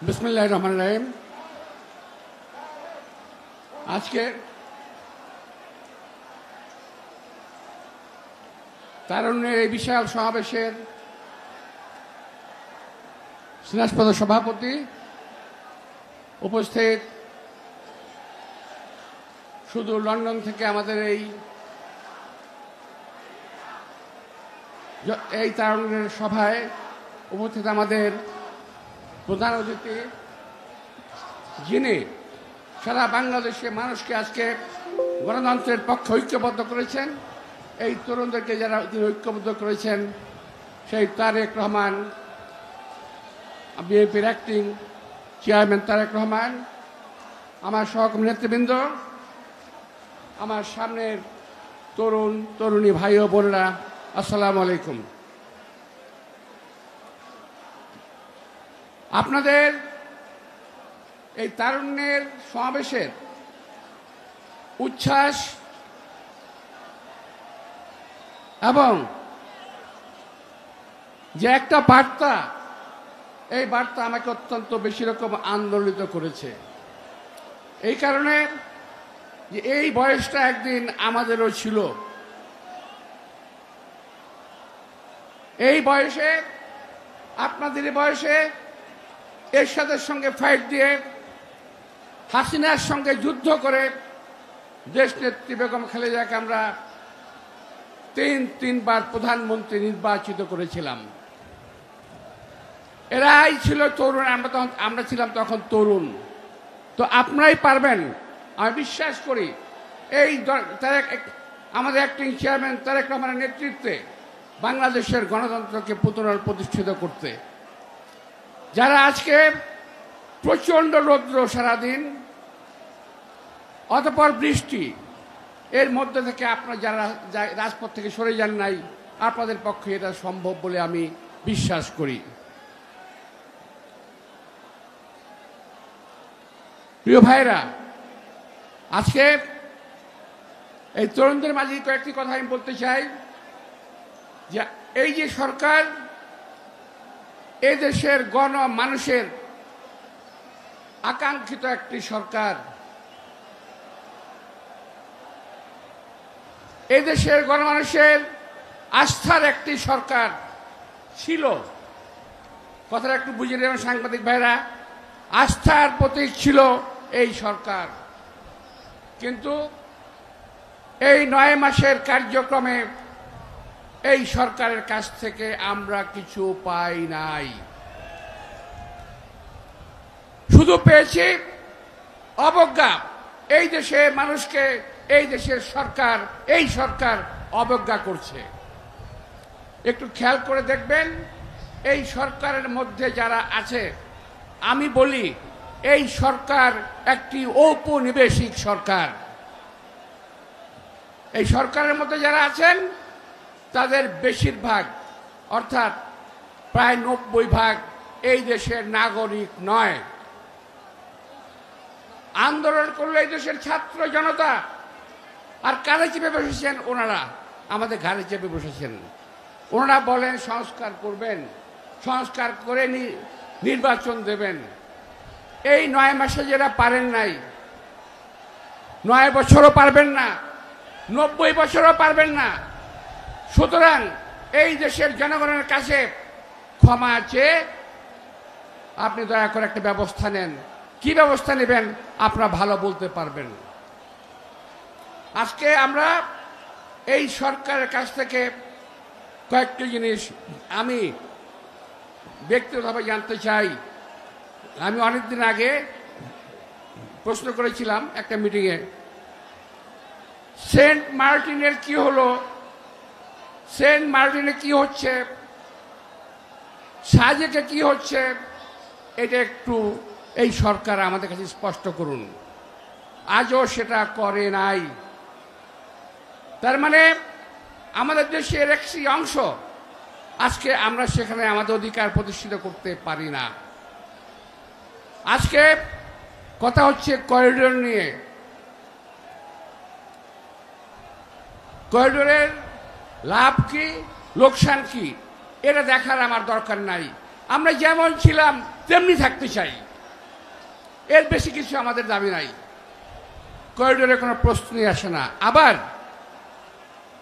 বিসমিল্লাহির রহমানির রহিম। আজকে তারুণ্যের এই বিশাল সমাবেশের স্নেহাস্পদ সভাপতি, উপস্থিত শুধু লন্ডন থেকে আমাদের এই তারুণ্যের সভায় উপস্থিত আমাদের প্রধান অতিথি, যিনি সারা বাংলাদেশের মানুষকে আজকে গণতন্ত্রের পক্ষে ঐক্যবদ্ধ করেছেন, এই তরুণদেরকে যারা তিনি ঐক্যবদ্ধ করেছেন, সেই তারেক রহমান, বিএনপির অ্যাক্টিং চেয়ারম্যান তারেক রহমান, আমার সহকর্মী নেতৃবৃন্দ, আমার সামনের তরুণ তরুণী ভাই ও বোনেরা, আসসালামু আলাইকুম। আপনাদের এই তারুণ্যের সমাবেশের উচ্ছ্বাস এবং যে একটা বার্তা, এই বার্তা আমাকে অত্যন্ত বেশি রকম আন্দোলিত করেছে। এই কারণে যে এই বয়সটা একদিন আমাদেরও ছিল। এই বয়সে, আপনাদের বয়সে এরশাদের সঙ্গে ফাইট দিয়ে, হাসিনার সঙ্গে যুদ্ধ করে দেশ নেত্রী বেগম খালেদাকে আমরা তিনবার প্রধানমন্ত্রী নির্বাচিত করেছিলাম। এরাই ছিল তরুণ, আমরা ছিলাম তখন তরুণ। তো আপনারাই পারবেন, আমি বিশ্বাস করি। এই আমাদের অ্যাক্টিং চেয়ারম্যান তারেক রহমানের নেতৃত্বে বাংলাদেশের গণতন্ত্রকে পুনঃপ্রতিষ্ঠিত করতে। যারা আজকে প্রচণ্ড রৌদ্র সারাদিন, অতঃপর বৃষ্টি, এর মধ্যে থেকে আপনারা যারা রাজপথ থেকে সরে যান নাই, আপনাদের পক্ষে এটা সম্ভব বলে আমি বিশ্বাস করি। প্রিয় ভাইরা, আজকে এই তরুণদের মাঝে কয়েকটি কথা আমি বলতে চাই। যে এই যে সরকার, এই দেশের মানুষের আকাঙ্ক্ষিত একটি সরকার, এই দেশের গণমানুষের আস্থার একটি সরকার ছিল। কথাটা একটু বুঝে নেবেন সাংবাদিক ভাইরা, আস্থার প্রতীক ছিল এই সরকার। কিন্তু এই 9 মাসের কার্যক্রমে এই সরকারের কাছ থেকে আমরা কিছু পাই নাই। শুধু পেয়েছি অবজ্ঞা। এই দেশের মানুষকে এই দেশের সরকার, এই সরকার অবজ্ঞা করছে। একটু খেয়াল করে দেখবেন, এই সরকারের মধ্যে যারা আছে, আমি বলি এই সরকার একটি ঔপনিবেশিক সরকার। এই সরকারের মধ্যে যারা আছেন তাদের বেশিরভাগ, অর্থাৎ প্রায় 90% এই দেশের নাগরিক নয়। আন্দোলন করলে এই দেশের ছাত্র জনতা, আর কাঁধে চেপে বসেছেন ওনারা, আমাদের ঘাড়ে চেপে বসেছেন। ওনারা বলেন সংস্কার করবেন, সংস্কার করে নির্বাচন দেবেন। এই 9 মাসে যারা পারেন নাই, 9 বছরও পারবেন না, 90 বছরও পারবেন না। সুতরাং এই দেশের জনগণের কাছে ক্ষমা চেয়ে আপনি দয়া করে একটা ব্যবস্থা নেন। কি ব্যবস্থা নেবেন আপনারা ভালো বলতে পারবেন। আজকে আমরা এই সরকারের কাছ থেকে কয়েকটি জিনিস আমি ব্যক্তিগতভাবে জানতে চাই। আমি অনেকদিন আগে প্রশ্ন করেছিলাম একটা মিটিংয়ে, সেন্ট মার্টিনের কি হলো, সেন্ট মার্টিনে কি হচ্ছে, সাজেকে কি হচ্ছে, এটা একটু এই সরকার আমাদের কাছে স্পষ্ট করুন। আজও সেটা করে নাই। তার মানে আমাদের দেশের একটি অংশ আজকে আমরা সেখানে আমাদের অধিকার প্রতিষ্ঠিত করতে পারি না। আজকে কথা হচ্ছে করিডোর নিয়ে। করিডোরের লাভ কি, লোকসান কি, এটা দেখার আমার দরকার নাই। আমরা যেমন ছিলাম তেমনি থাকতে চাই। এর বেশি কিছু আমাদের দাবি নাই। করিডোরে কোনো প্রশ্নই আসে না। আবার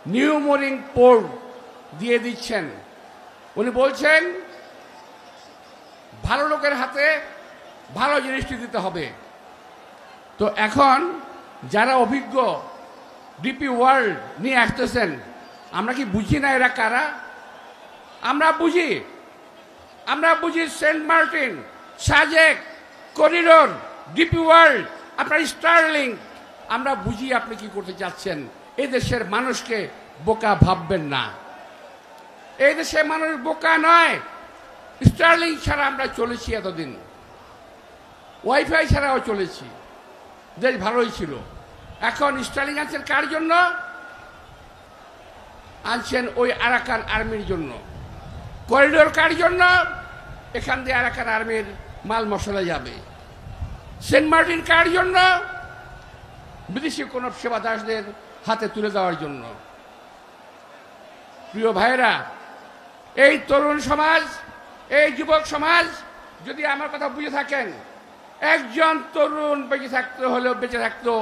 নিউ মোরিং পোর্ট দিয়ে দিচ্ছেন। উনি বলছেন ভালো লোকের হাতে ভালো জিনিসটি দিতে হবে। তো এখন যারা অভিজ্ঞ ডিপি ওয়ার্ল্ড নিয়ে আসতেছেন, আমরা কি বুঝি না এরা কারা? আমরা বুঝি Saint Martin, Sajek, corridor, DP World, আপনার স্টার্লিং, আমরা বুঝি আপনি কি করতে চাচ্ছেন। এই দেশের মানুষকে বোকা ভাববেন না। এই দেশের মানুষ বোকা নয়। স্টার্লিং ছাড়া আমরা চলেছি এতদিন, ওয়াইফাই ছাড়াও চলেছি, দেশ ভালোই ছিল। এখন স্টার্লিং আনছেন কার জন্য? আনছেন ওই আরাকান আর্মির জন্য। করিডোর কার জন্য? এখান দিয়ে আরাকান আর্মির মাল মশলা যাবে। সেন্ট মার্টিন কার জন্য? বিদেশি কোন সেবাদাসদের হাতে তুলে দেওয়ার জন্য। প্রিয় ভাইরা, এই তরুণ সমাজ, এই যুবক সমাজ যদি আমার কথা বুঝে থাকেন, একজন তরুণ বেঁচে থাকতো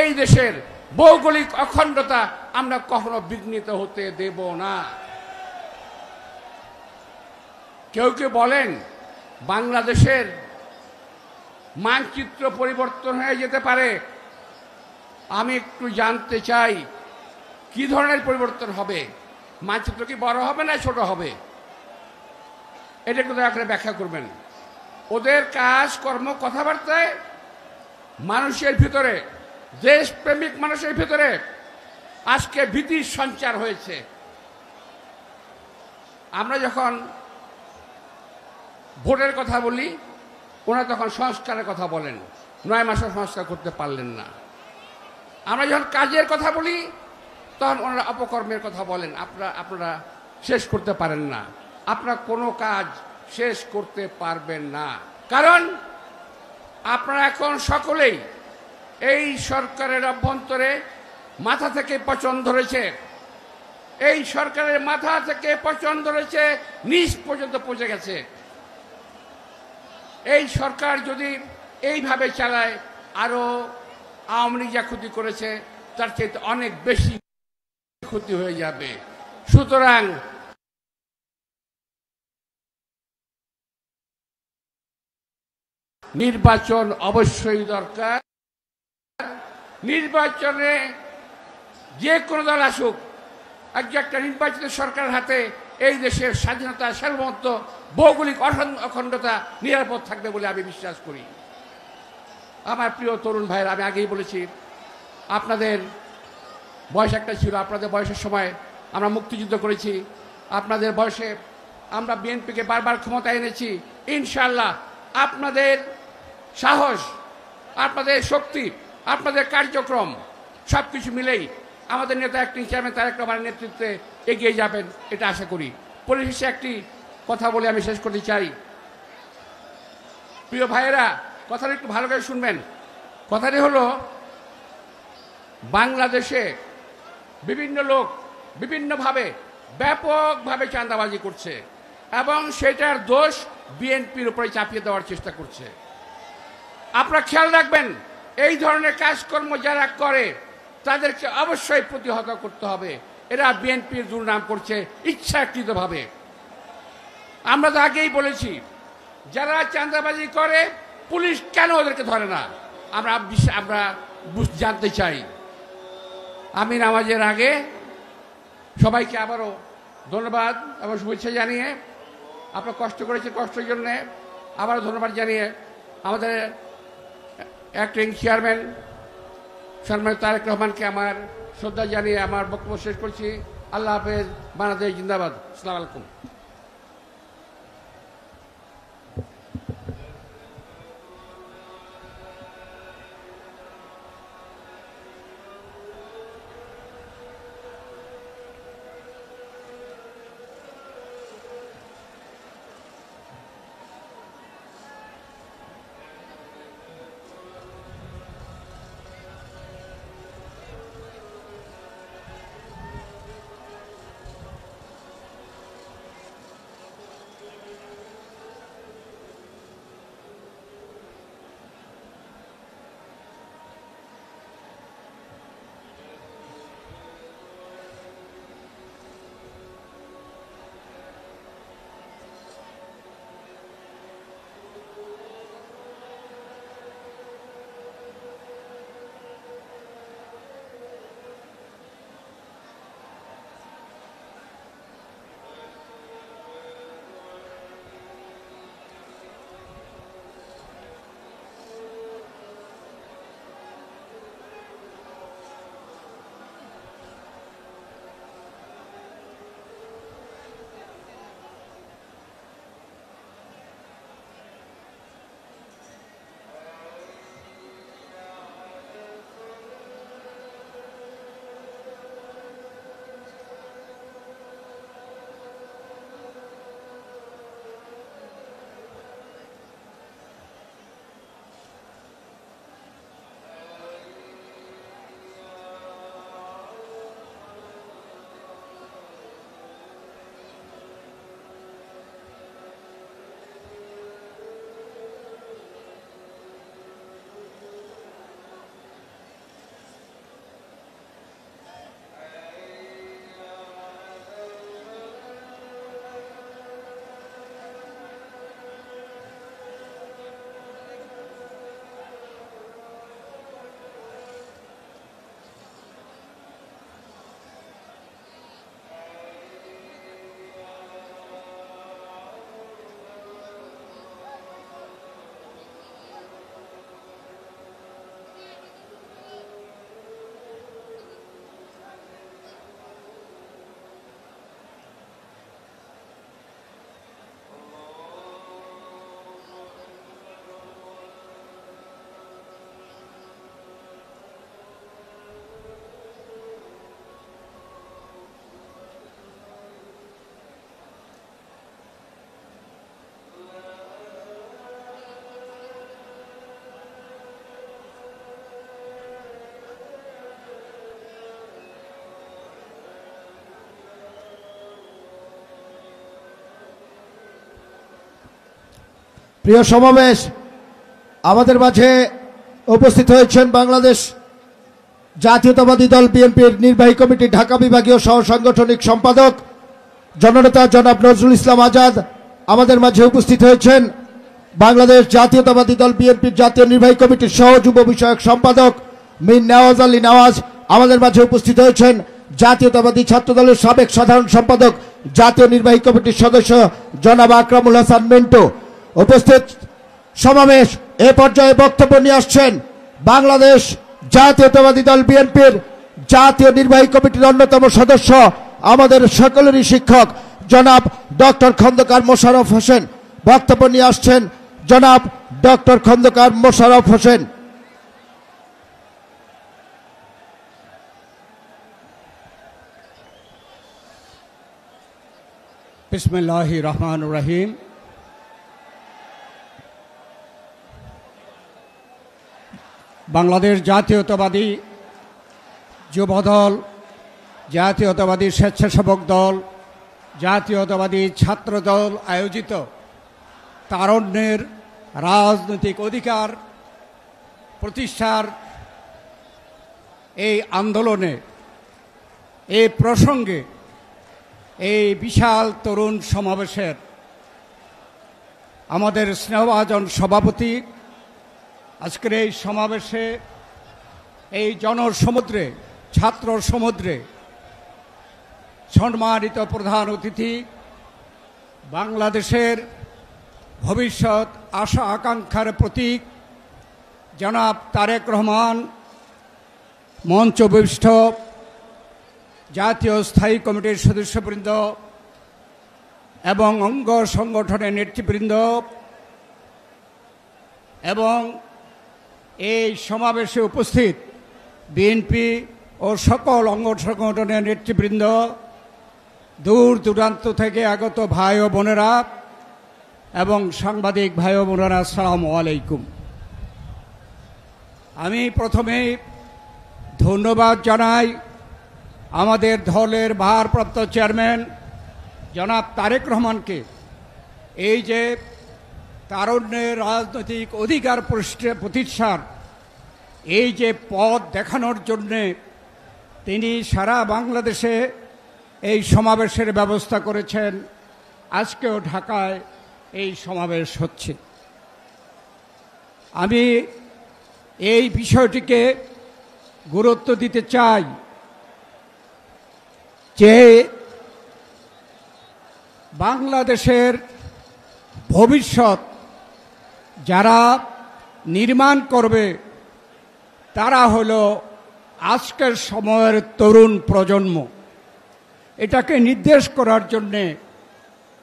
এই দেশের ভৌগোলিক অখণ্ডতা আমরা কখনো বিঘ্নিত হতে দেব না। কেউ কেউ বলেন বাংলাদেশের মানচিত্র পরিবর্তন হয়ে যেতে পারে। আমি একটু জানতে চাই কি ধরনের পরিবর্তন হবে? মানচিত্র কি বড় হবে না ছোট হবে? এটা একটু দয়া করে ব্যাখ্যা করবেন। ওদের কাজ কর্ম কথাবার্তায় মানুষের ভিতরে, দেশপ্রেমিক মানুষের ভিতরে আজকে ভীতির সঞ্চার হয়েছে। আমরা যখন ভোটের কথা বলি, ওনারা তখন সংস্কারের কথা বলেন, 9 মাসে সংস্কার করতে পারলেন না। আমরা যখন কাজের কথা বলি, তখন ওনারা অপকর্মের কথা বলেন, আপনারা শেষ করতে পারেন না। আপনারা কোনো কাজ শেষ করতে পারবেন না, কারণ আপনারা এখন সকলেই এই সরকারের অভ্যন্তরে মাথা থেকে পচন ধরেছে। এই সরকারের মাথা থেকে পচন ধরেছে, নিচ পর্যন্ত পৌঁছে গেছে। এই সরকার যদি এইভাবে চালায়, আরো আওয়ামী লীগ যা ক্ষতি করেছে তার চেয়ে অনেক বেশি ক্ষতি হয়ে যাবে। সুতরাং নির্বাচন অবশ্যই দরকার। নির্বাচনে যে কোনো দল আসুক, একটা নির্বাচিত সরকারের হাতে এই দেশের স্বাধীনতা, সার্বভৌমত্ব, ভৌগোলিক অখণ্ডতা নিরাপদ থাকবে বলে আমি বিশ্বাস করি। আমার প্রিয় তরুণ ভাইরা, আমি আগেই বলেছি, আপনাদের বয়স একটা ছিল, আপনাদের বয়সের সময় আমরা মুক্তিযুদ্ধ করেছি, আপনাদের বয়সে আমরা বিএনপিকে বারবার ক্ষমতায় এনেছি। ইনশাআল্লাহ আপনাদের সাহস, আপনাদের শক্তি, আপনাদের কার্যক্রম সবকিছু মিলেই আমাদের নেতা অ্যাক্টিং চেয়ারম্যান তারেক রহমানের নেতৃত্বে এগিয়ে যাবেন, এটা আশা করি। পরিশেষে একটি কথা বলে আমি শেষ করতে চাই। প্রিয় ভাইয়েরা, কথাটা একটু ভালো করে শুনবেন। কথাটি হলো, বাংলাদেশে বিভিন্ন লোক বিভিন্নভাবে ব্যাপকভাবে চাঁদাবাজি করছে এবং সেটার দোষ বিএনপির উপরে চাপিয়ে দেওয়ার চেষ্টা করছে। আপনারা খেয়াল রাখবেন, এই ধরনের কাজকর্ম যারা করে তাদেরকে অবশ্যই প্রতিহত করতে হবে। এরা বিএনপির দুর্নাম করছে ইচ্ছাকৃতভাবে। আমরা তো আগেই বলেছি, যারা চাঁদাবাজি করে পুলিশ কেন ওদেরকে ধরে না, আমরা জানতে চাই। আমি নামাজের আগে সবাইকে আবারও ধন্যবাদ এবং শুভেচ্ছা জানিয়ে, আপনারা কষ্ট করেছেন, কষ্টের জন্য আবারও ধন্যবাদ জানিয়ে আমাদের অ্যাক্টিং চেয়ারম্যান সম্মানিত তারেক রহমানকে আমার শ্রদ্ধা জানিয়ে আমার বক্তব্য শেষ করছি। আল্লাহ হাফেজ। বাংলাদেশ জিন্দাবাদ। আসসালামু আলাইকুম। প্রিয় সমাবেশ, আমাদের মাঝে উপস্থিত হয়েছেন বাংলাদেশ জাতীয়তাবাদী দল বিএনপির নির্বাহী কমিটি ঢাকা বিভাগীয় সহ সাংগঠনিক সম্পাদক জননেতা জনাব নজরুল ইসলাম আজাদ। আমাদের মাঝে উপস্থিত হয়েছেন বাংলাদেশ জাতীয়তাবাদী দল বিএনপির জাতীয় নির্বাহী কমিটির সহ যুব বিষয়ক সম্পাদক মীর নেওয়াজ আলী নেওয়াজ। আমাদের মাঝে উপস্থিত হয়েছেন জাতীয়তাবাদী ছাত্র দলের সাবেক সাধারণ সম্পাদক জাতীয় নির্বাহী কমিটির সদস্য জনাব আকরামুল হাসান মিন্টু। উপস্থিত সমাবেশ এ পর্যায়ে বক্তব্য নিয়ে আসছেন বাংলাদেশ জাতীয়তাবাদী দল বিএনপির জাতীয় নির্বাহী কমিটির অন্যতম সদস্য, আমাদের সকলেরই শিক্ষক জনাব ডক্টর খন্দকার মোশাররফ হোসেন। বক্তব্য নিয়ে আসছেন জনাব ডক্টর খন্দকার মোশাররফ হোসেন। বিসমিল্লাহির রহমানির রহিম। বাংলাদেশ জাতীয়তাবাদী যুবদল, জাতীয়তাবাদী স্বেচ্ছাসেবক দল, জাতীয়তাবাদী ছাত্র দল আয়োজিত তারুণ্যের রাজনৈতিক অধিকার প্রতিষ্ঠার এই আন্দোলনে, এই প্রসঙ্গে, এই বিশাল তরুণ সমাবেশের আমাদের স্নেহভাজন সভাপতি, আজকের এই সমাবেশে এই জনসমুদ্রে, ছাত্র সমুদ্রে সম্মানিত প্রধান অতিথি, বাংলাদেশের ভবিষ্যৎ আশা আকাঙ্ক্ষার প্রতীক জনাব তারেক রহমান, মঞ্চবিষ্ট জাতীয় স্থায়ী কমিটির সদস্যবৃন্দ এবং অঙ্গ সংগঠনের নেতৃবৃন্দ এবং এই সমাবেশে উপস্থিত বিএনপি ও সকল অঙ্গ সংগঠনের নেতৃবৃন্দ, দূর দূরান্ত থেকে আগত ভাই ও বোনেরা এবং সাংবাদিক ভাই ও বোনেরা, আসসালামু আলাইকুম। আমি প্রথমেই ধন্যবাদ জানাই আমাদের দলের ভারপ্রাপ্ত চেয়ারম্যান জনাব তারেক রহমানকে, এই যে তারুণ্যের রাজনৈতিক অধিকার প্রতিষ্ঠার এই যে পথ দেখানোর জন্যে তিনি সারা বাংলাদেশে এই সমাবেশের ব্যবস্থা করেছেন। আজকেও ঢাকায় এই সমাবেশ হচ্ছে। আমি এই বিষয়টিকে গুরুত্ব দিতে চাই যে বাংলাদেশের ভবিষ্যৎ যারা নির্মাণ করবে তারা হলো আজকের সময়ের তরুণ প্রজন্ম। এটাকে নির্দেশ করার জন্যে,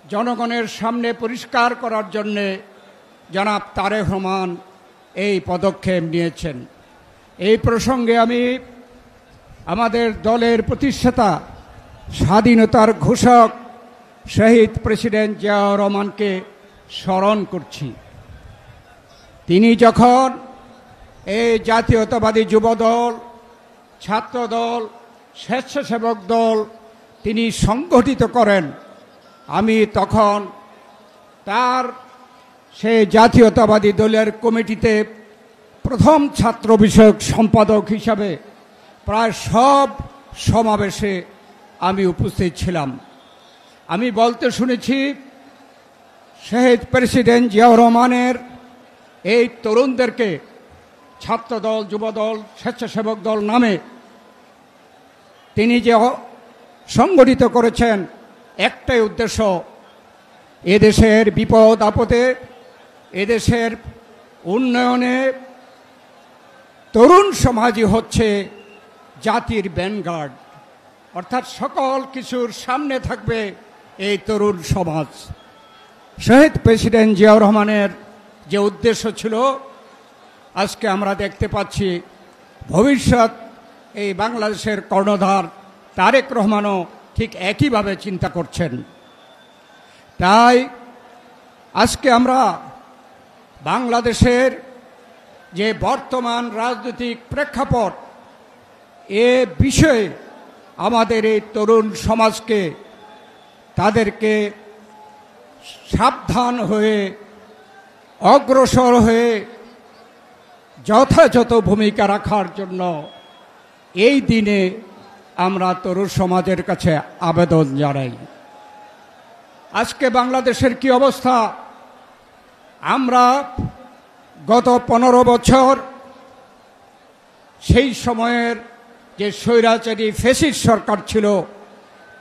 জনগণের সামনে পরিষ্কার করার জন্যে জনাব তারেক রহমান এই পদক্ষেপ নিয়েছেন। এই প্রসঙ্গে আমি আমাদের দলের প্রতিষ্ঠাতা, স্বাধীনতার ঘোষক শহীদ প্রেসিডেন্ট জিয়াউর রহমানকে স্মরণ করছি। তিনি যখন এই জাতীয়তাবাদী যুবদল, ছাত্রদল, স্বেচ্ছাসেবক দল তিনি সংগঠিত করেন, আমি তখন তার সেই জাতীয়তাবাদী দলের কমিটিতে প্রথম ছাত্র বিষয়ক সম্পাদক হিসাবে প্রায় সব সমাবেশে আমি উপস্থিত ছিলাম। আমি বলতে শুনেছি শহীদ প্রেসিডেন্ট জিয়াউর রহমানের এই তরুণদেরকে ছাত্রদল, যুবদল, স্বেচ্ছাসেবক দল নামে তিনি যে সংগঠিত করেছেন, একটাই উদ্দেশ্য, এদেশের বিপদ আপদে, এদেশের উন্নয়নে তরুণ সমাজই হচ্ছে জাতির ভ্যানগার্ড, অর্থাৎ সকল কিছুর সামনে থাকবে এই তরুণ সমাজ। শহীদ প্রেসিডেন্ট জিয়াউর রহমানের যে উদ্দেশ্য ছিল, আজকে আমরা দেখতে পাচ্ছি ভবিষ্যৎ এই বাংলাদেশের কর্ণধার তারেক রহমানও ঠিক একইভাবে চিন্তা করছেন। তাই আজকে আমরা বাংলাদেশের যে বর্তমান রাজনৈতিক প্রেক্ষাপট, এ বিষয়ে আমাদের এই তরুণ সমাজকে, তাদেরকে সাবধান হয়ে অগ্রসর হয়ে যথাযথ ভূমিকা রাখার জন্য এই দিনে আমরা তরুণ সমাজের কাছে আবেদন জানাই। আজকে বাংলাদেশের কি অবস্থা? আমরা গত 15 বছর সেই সময়ের যে স্বৈরাচারী ফ্যাসিস্ট সরকার ছিল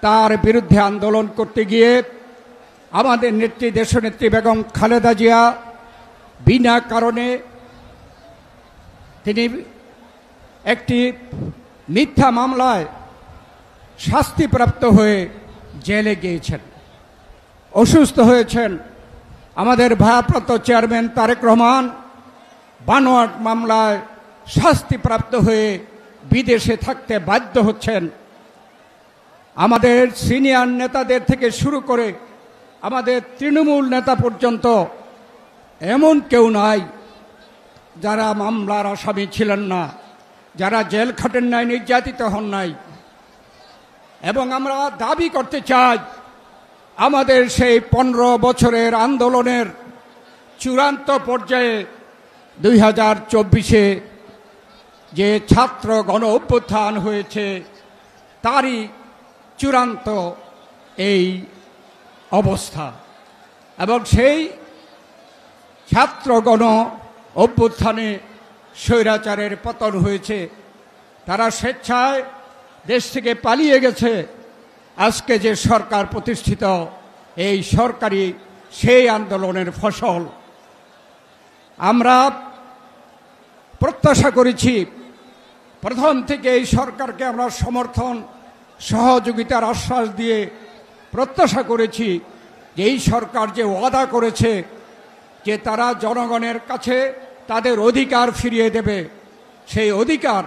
তার বিরুদ্ধে আন্দোলন করতে গিয়ে আমাদের নেত্রী দেশনেত্রী বেগম খালেদা জিয়া বিনা কারণে তিনি একটি মিথ্যা মামলায় শাস্তিপ্রাপ্ত হয়ে জেলে গিয়েছেন, অসুস্থ হয়েছেন। আমাদের ভারপ্রাপ্ত চেয়ারম্যান তারেক রহমান বানোয়াট মামলায় শাস্তিপ্রাপ্ত হয়ে বিদেশে থাকতে বাধ্য হচ্ছেন। আমাদের সিনিয়র নেতাদের থেকে শুরু করে আমাদের তৃণমূল নেতা পর্যন্ত এমন কেউ নাই যারা মামলার আসামি ছিলেন না, যারা জেল খাটেন নাই, নির্যাতিত হন নাই। এবং আমরা দাবি করতে চাই আমাদের সেই 15 বছরের আন্দোলনের চূড়ান্ত পর্যায়ে 2024-এ যে ছাত্র গণ অভ্যুত্থান হয়েছে তারই চূড়ান্ত এই অবস্থা। এবং সেই ছাত্র গণ অভ্যুত্থানে স্বৈরাচারের পতন হয়েছে, তারা স্বেচ্ছায় দেশ থেকে পালিয়ে গেছে। আজকে যে সরকার প্রতিষ্ঠিত, এই সরকারি সেই আন্দোলনের ফসল। আমরা প্রত্যাশা করেছি, প্রথম থেকে এই সরকারকে আমরা সমর্থন সহযোগিতার আশ্বাস দিয়ে প্রত্যাশা করেছি যে এই সরকার যে ওয়াদা করেছে যে তারা জনগণের কাছে তাদের অধিকার ফিরিয়ে দেবে, সেই অধিকার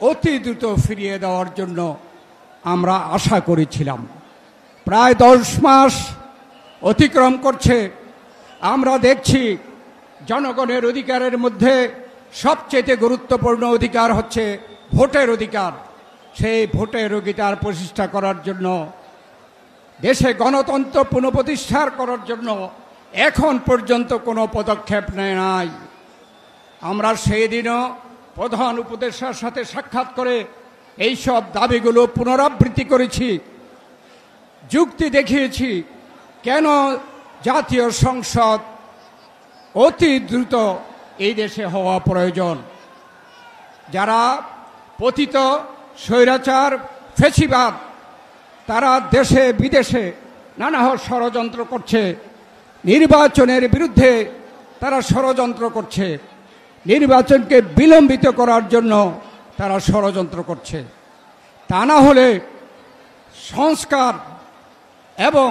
অতি দ্রুত ফিরিয়ে দেওয়ার জন্য আমরা আশা করেছিলাম। প্রায় 10 মাস অতিক্রম করছে, আমরা দেখছি জনগণের অধিকারের মধ্যে সবচেয়ে গুরুত্বপূর্ণ অধিকার হচ্ছে ভোটের অধিকার। সেই ভোটের অধিকার প্রতিষ্ঠা করার জন্য, দেশে গণতন্ত্র পুনঃপ্রতিষ্ঠা করার জন্য এখন পর্যন্ত কোনো পদক্ষেপ নেয় নাই। আমরা সেই দিনও প্রধান উপদেষ্টার সাথে সাক্ষাৎ করে এই সব দাবিগুলো পুনরাবৃত্তি করেছি, যুক্তি দেখিয়েছি কেন জাতীয় সংসদ অতি দ্রুত এই দেশে হওয়া প্রয়োজন। যারা পতিত স্বৈরাচার ফ্যাসিবাদ, তারা দেশে বিদেশে নানা ষড়যন্ত্র করছে, নির্বাচনের বিরুদ্ধে তারা ষড়যন্ত্র করছে, নির্বাচনকে বিলম্বিত করার জন্য তারা ষড়যন্ত্র করছে। তা না হলে সংস্কার এবং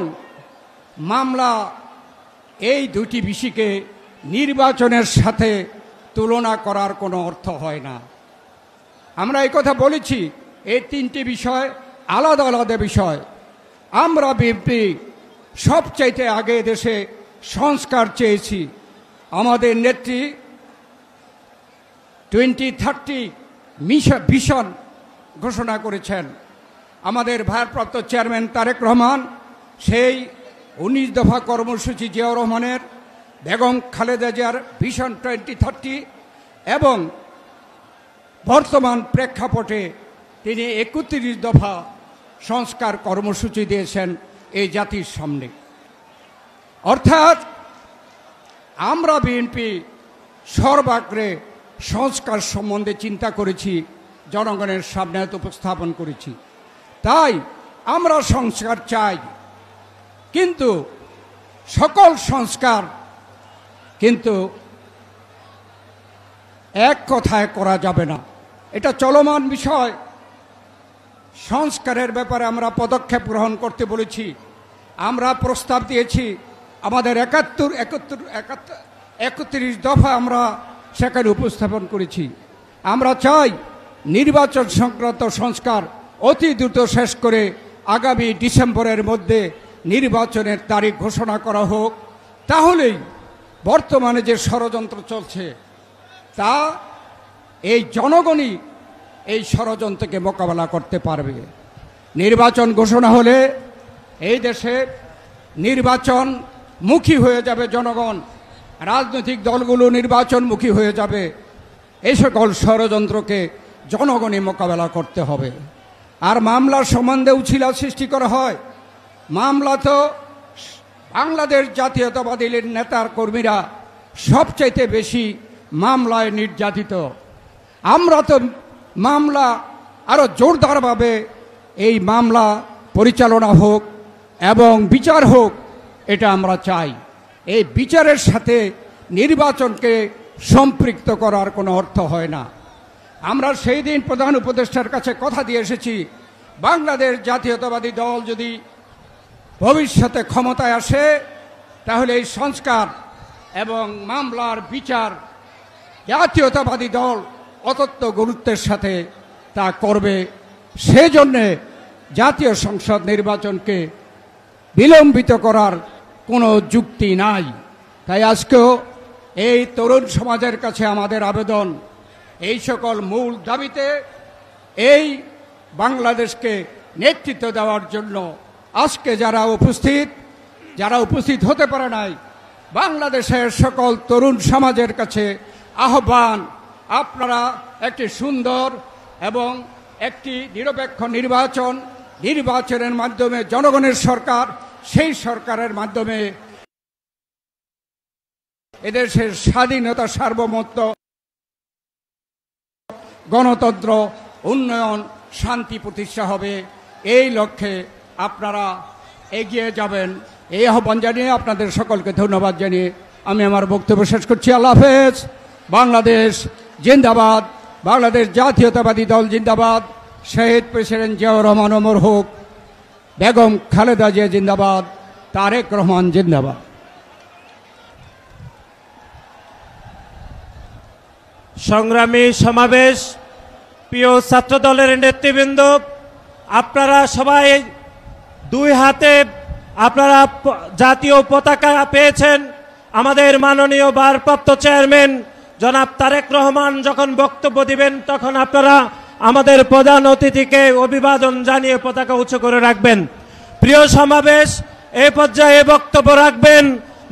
মামলা এই দুটি বিষয়কে নির্বাচনের সাথে তুলনা করার কোনো অর্থ হয় না। আমরা এই কথা বলেছি, এই 3টি বিষয় আলাদা আলাদা বিষয়। আমরা বিএনপি সবচাইতে আগে দেশে সংস্কার চেয়েছি। আমাদের নেত্রী 2030 ভিশন ঘোষণা করেছেন। আমাদের ভারপ্রাপ্ত চেয়ারম্যান তারেক রহমান সেই 19 দফা কর্মসূচি জিয়াউর রহমানের, বেগম খালেদা জিয়ার ভিশন 2030 এবং বর্তমান প্রেক্ষাপটে তিনি 31 দফা সংস্কার কর্মসূচি দিয়েছেন এই জাতির সামনে। অর্থাৎ আমরা বিএনপি সর্বাগ্রে সংস্কার সম্বন্ধে চিন্তা করেছি, জনগণের সামনে উপস্থাপন করেছি। তাই আমরা সংস্কার চাই, কিন্তু সকল সংস্কার কিন্তু এক কথায় করা যাবে না, এটা চলমান বিষয়। সংস্কারের ব্যাপারে আমরা পদক্ষেপ গ্রহণ করতে বলেছি, আমরা প্রস্তাব দিয়েছি। আমাদের 31 দফা আমরা সেখানে উপস্থাপন করেছি। আমরা চাই নির্বাচন সংক্রান্ত সংস্কার অতি দ্রুত শেষ করে আগামী ডিসেম্বরের মধ্যে নির্বাচনের তারিখ ঘোষণা করা হোক। তাহলেই বর্তমানে যে ষড়যন্ত্র চলছে তা এই জনগণই এই ষড়যন্ত্রকে মোকাবেলা করতে পারবে। নির্বাচন ঘোষণা হলে এই দেশে নির্বাচন মুখী হয়ে যাবে জনগণ। রাজনৈতিক দলগুলো নির্বাচনমুখী হয়ে যাবে, এই সকল ষড়যন্ত্রকে জনগণই মোকাবেলা করতে হবে। আর মামলার সম্বন্ধে উছিলা সৃষ্টি করা হয়, মামলা তো বাংলাদেশ জাতীয়তাবাদী নেতার কর্মীরা সবচাইতে বেশি মামলায় নির্যাতিত। আমরা তো মামলা আরও জোরদারভাবে এই মামলা পরিচালনা হোক এবং বিচার হোক, এটা আমরা চাই। এই বিচারের সাথে নির্বাচনকে সম্পৃক্ত করার কোনো অর্থ হয় না। আমরা সেই দিন প্রধান উপদেষ্টার কাছে কথা দিয়ে এসেছি, বাংলাদেশ জাতীয়তাবাদী দল যদি ভবিষ্যতে ক্ষমতায় আসে তাহলে এই সংস্কার এবং মামলার বিচার জাতীয়তাবাদী দল অত্যন্ত গুরুত্বের সাথে তা করবে। সেজন্যে জাতীয় সংসদ নির্বাচনকে বিলম্বিত করার কোনো যুক্তি নাই। তাই আজকেও এই তরুণ সমাজের কাছে আমাদের আবেদন, এই সকল মূল দাবিতে এই বাংলাদেশকে নেতৃত্ব দেওয়ার জন্য আজকে যারা উপস্থিত হতে পারে নাই, বাংলাদেশের সকল তরুণ সমাজের কাছে আহ্বান, আপনারা একটি সুন্দর এবং একটি নিরপেক্ষ নির্বাচনের মাধ্যমে জনগণের সরকার, সেই সরকারের মাধ্যমে এদেশের স্বাধীনতা, সার্বভৌমত্ব, গণতন্ত্র, উন্নয়ন, শান্তি প্রতিষ্ঠা হবে। এই লক্ষ্যে আপনারা এগিয়ে যাবেন, এই আহ্বান জানিয়ে আপনাদের সকলকে ধন্যবাদ জানিয়ে আমি আমার বক্তব্য শেষ করছি। আল্লাহ হাফেজ। বাংলাদেশ জিন্দাবাদ, বাংলাদেশ জাতীয়তাবাদী দল জিন্দাবাদ, শহীদ প্রেসিডেন্ট জিয়াউর রহমান অমর হোক, বেগম খালেদা জিয়া জিন্দাবাদ, তারেক রহমান জিন্দাবাদ। সংগ্রামী সমাবেশ, প্রিয় ছাত্র দলের নেতৃবৃন্দ, আপনারা সবাই দুই হাতে আপনারা জাতীয় পতাকা পেয়েছেন। আমাদের মাননীয় ভারপ্রাপ্ত চেয়ারম্যান জনাব তারেক রহমান যখন বক্তব্য দিবেন তখন আপনারা আমাদের প্রধান অতিথিকে অভিবাদন জানিয়ে পতাকা উঁচু করে রাখবেন। প্রিয় সমাবেশ, এই পর্যায়ে বক্তব্য রাখবেন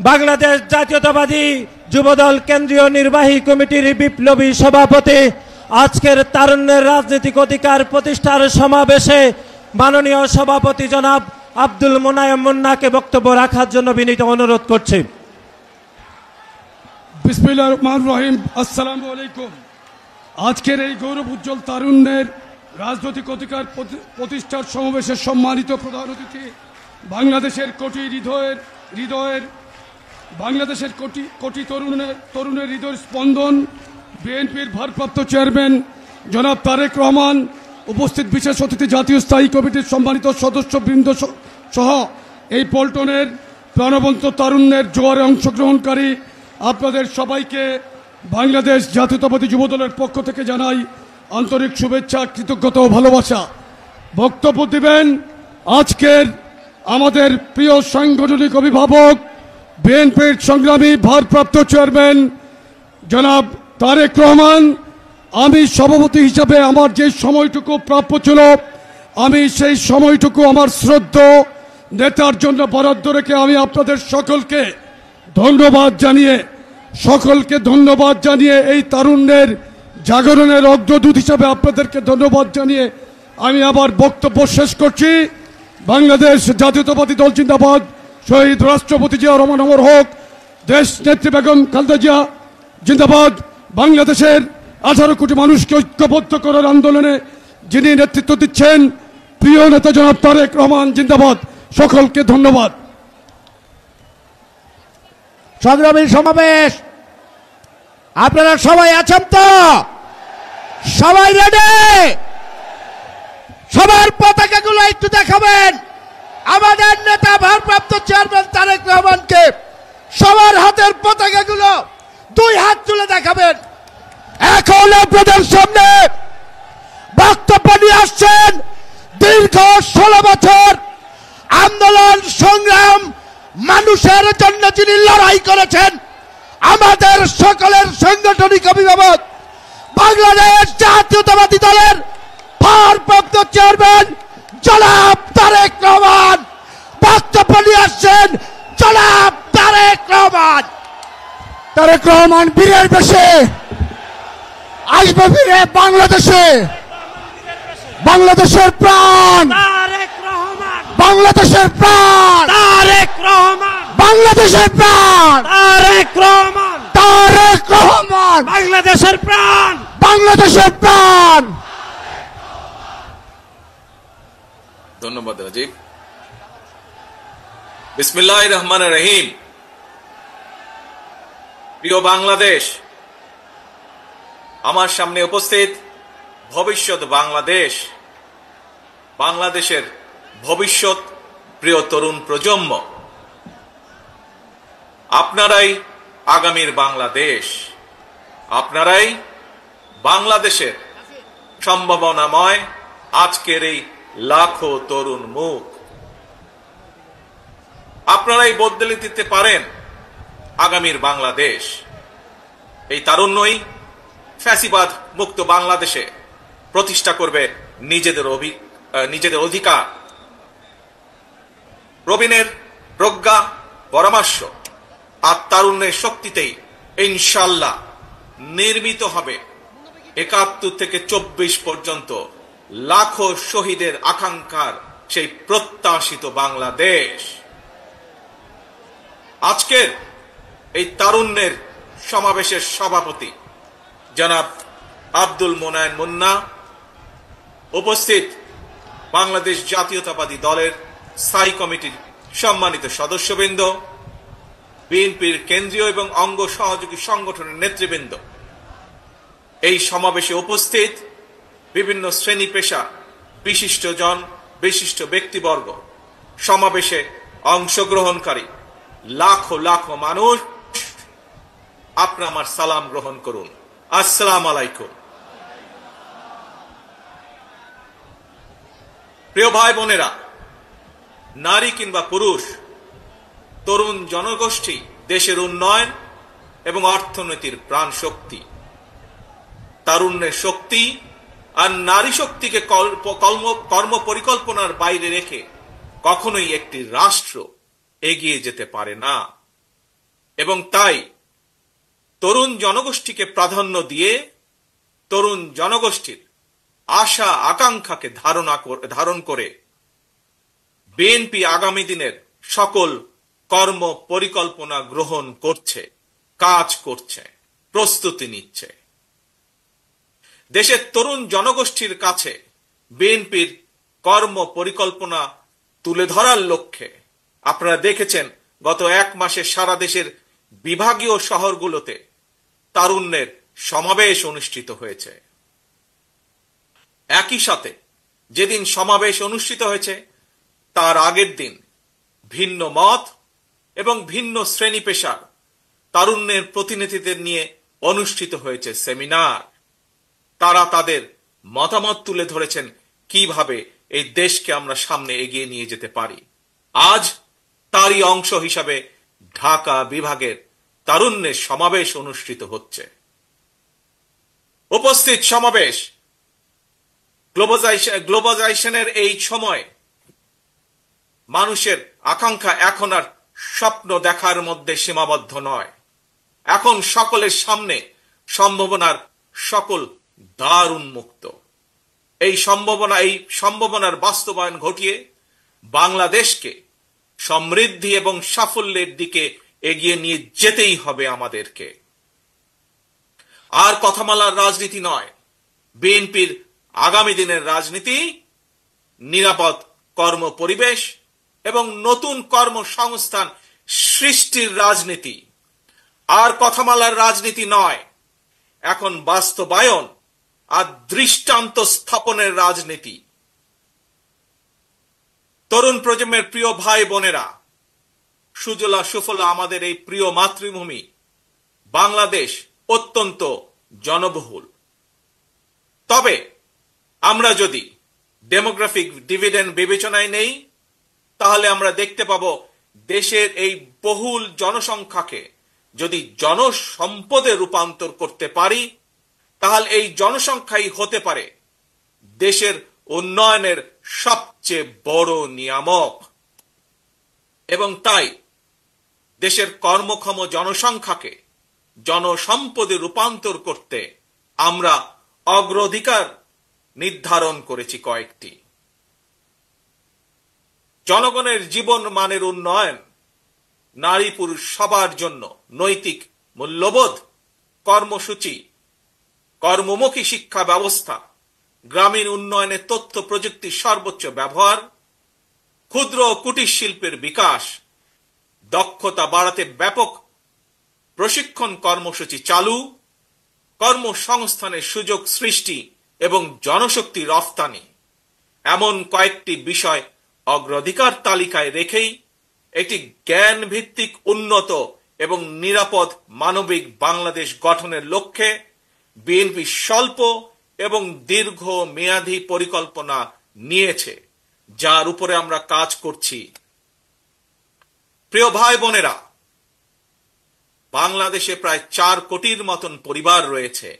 বাংলাদেশ জাতীয়তাবাদী যুবদল কেন্দ্রীয় নির্বাহী কমিটির বিপ্লবী সভাপতি, আজকের তারুণ্যের রাজনৈতিক অধিকার প্রতিষ্ঠার সমাবেশে মাননীয় সভাপতি জনাব আব্দুল মোনায়েম মুন্নাকে বক্তব্য রাখার জন্য বিনীত অনুরোধ করছি। বিসমিল্লাহির রহমানির রহিম। আসসালামু আলাইকুম। আজকের এই গৌরব উজ্জ্বল তারুণ্যের রাজনৈতিক অধিকার প্রতিষ্ঠার সমাবেশের সম্মানিত প্রধান অতিথি, বাংলাদেশের কোটি তরুণের হৃদয়ের স্পন্দন, বিএনপির ভারপ্রাপ্ত চেয়ারম্যান জনাব তারেক রহমান, উপস্থিত বিশেষ অতিথি জাতীয় স্থায়ী কমিটির সম্মানিত সদস্যবৃন্দ সহ এই পল্টনের প্রাণবন্ত তারুণ্যের জোয়ারে অংশগ্রহণকারী আপনাদের সবাইকে বাংলাদেশ জাতীয়তাবাদী যুবদলের পক্ষ থেকে জানাই আন্তরিক শুভেচ্ছা, কৃতজ্ঞতা ও ভালোবাসা। বক্তব্য দিবেন আজকের আমাদের প্রিয় সাংগঠনিক অভিভাবক, বিএনপির সংগ্রামী ভারপ্রাপ্ত চেয়ারম্যান জনাব তারেক রহমান। আমি সভাপতি হিসাবে আমার যে সময়টুকু প্রাপ্য ছিল, আমি সেই সময়টুকু আমার শ্রদ্ধেয় নেতার জন্য বরাদ্দ রেখে আমি আপনাদের সকলকে ধন্যবাদ জানিয়ে এই তারুণ্যের জাগরণের অগ্রদূত হিসাবে আপনাদেরকে ধন্যবাদ জানিয়ে আমি আবার বক্তব্য শেষ করছি। বাংলাদেশ জাতীয়তাবাদী দল জিন্দাবাদ, শহীদ রাষ্ট্রপতি জিয়া রহমান অমর হোক, দেশ নেত্রী বেগম খালেদা জিয়া জিন্দাবাদ। বাংলাদেশের 18 কোটি মানুষকে ঐক্যবদ্ধ করার আন্দোলনে যিনি নেতৃত্ব দিচ্ছেন প্রিয় নেতা জনাব তারেক রহমান জিন্দাবাদ। সকলকে ধন্যবাদ। সংগ্রামী সমাবেশ, আপনারা সবাই আছেন তো? সবাই রেডি? সবার পতাকাগুলো একটু দেখাবেন। আমাদের নেতা ভারপ্রাপ্ত চেয়ারম্যান তারেক রহমানকে সবার হাতের পতাকাগুলো 2 হাত তুলে দেখাবেন। এখন আপনাদের সামনে বক্তব্য নিয়ে আসছেন দীর্ঘ 16 বছর আন্দোলন সংগ্রাম মানুষের জন্য যিনি লড়াই করেছেন, আমাদের সকলের সাংগঠনিক অভিভাবক, বাংলাদেশ জাতীয়তাবাদী দলের ভারপ্রাপ্ত চেয়ারম্যান জনাব তারেক রহমান। বক্তব্য নিয়ে আসছেন জনাব তারেক রহমান। রহমান বীরের বেশে আসবে ফিরে বাংলাদেশে। বাংলাদেশের প্রাণ, তারেক রহমান, বাংলাদেশের প্রাণ, তারেক রহমান, বাংলাদেশের প্রাণ, তারেক রহমান, তারেক রহমান, বাংলাদেশের প্রাণ। বাংলাদেশের প্রাণ। ধন্যবাদ রাজীব। বিসমিল্লাহির রহমানির রহিম। প্রিয় বাংলাদেশ, আমার সামনে উপস্থিত ভবিষ্যৎ বাংলাদেশ, বাংলাদেশের ভবিষ্যৎ প্রিয় তরুণ প্রজন্ম, আপনারাই আগামীর বাংলাদেশ, আপনারাই বাংলাদেশের সম্ভাবনাময় আজকের এই লাখো তরুণ মুখ। আপনারাই বদলে দিতে পারেন আগামীর বাংলাদেশ। এই তারুণ্যই ফ্যাসিবাদ মুক্ত বাংলাদেশে প্রতিষ্ঠা করবে নিজেদের অধিকার। প্রবীণের প্রজ্ঞা, পরামর্শ আর তারুণ্যের শক্তিতেই ইনশাল্লাহ নির্মিত হবে ৭১ থেকে ২৪ পর্যন্ত লাখো শহীদের আকাঙ্ক্ষার সেই প্রত্যাশিত বাংলাদেশ। আজকের এই তারুণ্যের সমাবেশের সভাপতি জনাব আব্দুল মোনায়েন মুন্না, উপস্থিত বাংলাদেশ জাতীয়তাবাদী দলের স্থায়ী কমিটির সম্মানিত সদস্যবৃন্দ, বিএনপির কেন্দ্রীয় এবং অঙ্গ সহযোগী সংগঠনের নেতৃবৃন্দ, এই সমাবেশে উপস্থিত বিভিন্ন শ্রেণী পেশা, বিশিষ্টজন, বিশিষ্ট ব্যক্তিবর্গ, সমাবেশে অংশগ্রহণকারী লাখো লাখো মানুষ, আপনারা আমার সালাম গ্রহণ করুন। আসসালামু আলাইকুম। প্রিয় ভাই বোনেরা, নারী কিংবা পুরুষ, তরুণ জনগোষ্ঠী দেশের উন্নয়ন এবং অর্থনীতির প্রাণ শক্তি। তারুণ্যের শক্তি আর নারী শক্তিকে কর্ম পরিকল্পনার বাইরে রেখে কখনোই একটি রাষ্ট্র এগিয়ে যেতে পারে না। এবং তাই তরুণ জনগোষ্ঠীকে প্রাধান্য দিয়ে তরুণ জনগোষ্ঠীর আশা আকাঙ্ক্ষাকে ধারণ করে বিএনপি আগামী দিনের সকল কর্ম পরিকল্পনা গ্রহণ করছে, কাজ করছে, প্রস্তুতি নিচ্ছে। দেশের তরুণ জনগোষ্ঠীর কাছে বিএনপির কর্ম পরিকল্পনা তুলে ধরার লক্ষ্যে আপনারা দেখেছেন গত এক মাসে সারা দেশের বিভাগীয় শহরগুলোতে তারুণ্যের সমাবেশ অনুষ্ঠিত হয়েছে। একই সাথে যেদিন সমাবেশ অনুষ্ঠিত হয়েছে তার আগের দিন ভিন্ন মত এবং ভিন্ন শ্রেণী পেশার তারুণ্যের প্রতিনিধিদের নিয়ে অনুষ্ঠিত হয়েছে সেমিনার। তারা তাদের মতামত তুলে ধরেছেন কিভাবে এই দেশকে আমরা সামনে এগিয়ে নিয়ে যেতে পারি। আজ তারই অংশ হিসাবে ঢাকা বিভাগের তারুণ্যের সমাবেশ অনুষ্ঠিত হচ্ছে। উপস্থিত সমাবেশ গ্লোবালাইজেশনের এই সময় মানুষের আকাঙ্ক্ষা এখন আর স্বপ্ন দেখার মধ্যে সীমাবদ্ধ নয়। এখন সকলের সামনে সম্ভাবনার সকল দ্বার উন্মুক্ত। এই সম্ভাবনার বাস্তবায়ন ঘটিয়ে বাংলাদেশকে সমৃদ্ধি এবং সাফল্যের দিকে এগিয়ে নিয়ে যেতেই হবে আমাদেরকে। আর কথামালার রাজনীতি নয়, বিএনপির আগামী দিনের রাজনীতি নিরাপদ কর্ম পরিবেশ এবং নতুন কর্মসংস্থান সৃষ্টির রাজনীতি। আর কথামালার রাজনীতি নয়, এখন বাস্তবায়ন আর দৃষ্টান্ত স্থাপনের রাজনীতি। তরুণ প্রজন্মের প্রিয় ভাই বোনেরা, সুজলা সুফলা আমাদের এই প্রিয় মাতৃভূমি বাংলাদেশ অত্যন্ত জনবহুল। তবে আমরা যদি ডেমোগ্রাফিক ডিভিডেন্ড বিবেচনায় নেই, তাহলে আমরা দেখতে পাবো দেশের এই বহুল জনসংখ্যাকে যদি জনসম্পদে রূপান্তর করতে পারি, তাহলে এই জনসংখ্যাই হতে পারে দেশের উন্নয়নের সবচেয়ে বড় নিয়ামক। এবং তাই দেশের কর্মক্ষম জনসংখ্যাকে জনসম্পদে রূপান্তর করতে আমরা অগ্রাধিকার নির্ধারণ করেছি কয়েকটি। জনগণের জীবন মানের উন্নয়ন, নারী পুরুষ সবার জন্য নৈতিক মূল্যবোধ কর্মসূচি, কর্মমুখী শিক্ষা ব্যবস্থা, গ্রামীণ উন্নয়নে তথ্য প্রযুক্তির সর্বোচ্চ ব্যবহার, ক্ষুদ্র ও কুটির শিল্পের বিকাশ, দক্ষতা বাড়াতে ব্যাপক প্রশিক্ষণ কর্মসূচি চালু, কর্মসংস্থানের সুযোগ সৃষ্টি এবং জনশক্তি রফতানি, এমন কয়েকটি বিষয় অগ্রাধিকার তালিকায় রেখেই একটি জ্ঞান ভিত্তিক উন্নত এবং নিরাপদ মানবিক বাংলাদেশ গঠনের লক্ষ্যে বিএনপি স্বল্প এবং দীর্ঘ মেয়াদী পরিকল্পনা নিয়েছে, যার উপরে আমরা কাজ করছি। প্রিয় ভাই বোনেরা, বাংলাদেশে প্রায় 4 কোটির মতন পরিবার রয়েছে।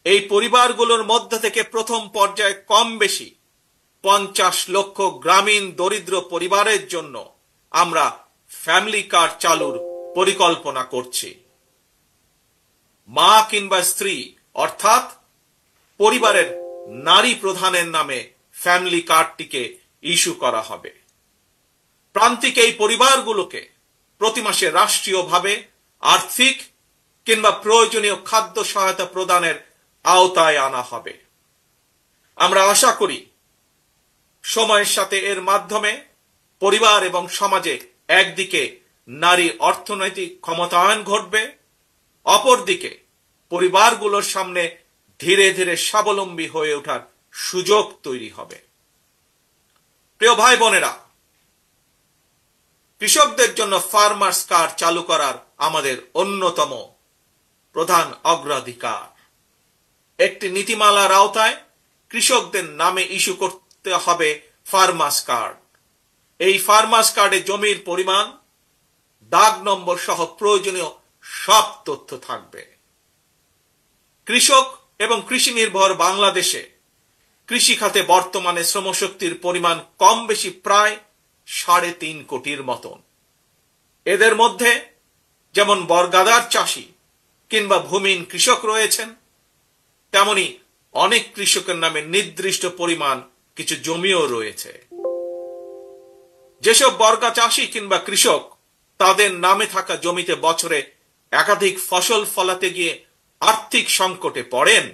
এই পরিবারগুলোর মধ্য থেকে প্রথম পর্যায়ে কম বেশি 50 লক্ষ গ্রামীণ দরিদ্র পরিবারের জন্য আমরা ফ্যামিলি কার্ড চালুর পরিকল্পনা করছি। মা কিংবা স্ত্রী অর্থাৎ পরিবারের নারী প্রধানের নামে ফ্যামিলি কার্ডটিকে ইস্যু করা হবে। প্রান্তিক এই পরিবারগুলোকে প্রতি মাসে রাষ্ট্রীয়ভাবে আর্থিক কিংবা প্রয়োজনীয় খাদ্য সহায়তা প্রদানের আওতায় আনা হবে। আমরা আশা করি সময়ের সাথে এর মাধ্যমে পরিবার এবং সমাজে একদিকে নারী অর্থনৈতিক ক্ষমতায়ন ঘটবে, অপরদিকে পরিবারগুলোর সামনে ধীরে ধীরে স্বাবলম্বী হয়ে ওঠার সুযোগ তৈরি হবে। প্রিয় ভাই বোনেরা, কৃষকদের জন্য ফার্মার্স কার্ড চালু করার আমাদের অন্যতম প্রধান অগ্রাধিকার। একটি নীতিমালার আওতায় কৃষকদের নামে ইস্যু করতে হবে ফার্মার্স কার্ড। এই ফার্মার্স কার্ডে জমির পরিমাণ, দাগ নম্বর সহ প্রয়োজনীয় সব তথ্য থাকবে। কৃষক এবং কৃষি নির্ভর বাংলাদেশে কৃষি খাতে বর্তমানে শ্রমশক্তির পরিমাণ কম বেশি প্রায় 3.5 কোটির মতন। এদের মধ্যে যেমন বর্গাদার চাষি কিংবা ভূমিহীন কৃষক রয়েছেন, তেমনি অনেক কৃষকের নামে নির্দিষ্ট পরিমাণ কিছু জমিও রয়েছে। যেসব বর্গা চাষি কিংবা কৃষক তাদের নামে থাকা জমিতে বছরে একাধিক ফসল ফলাতে গিয়ে আর্থিক সংকটে পড়েন,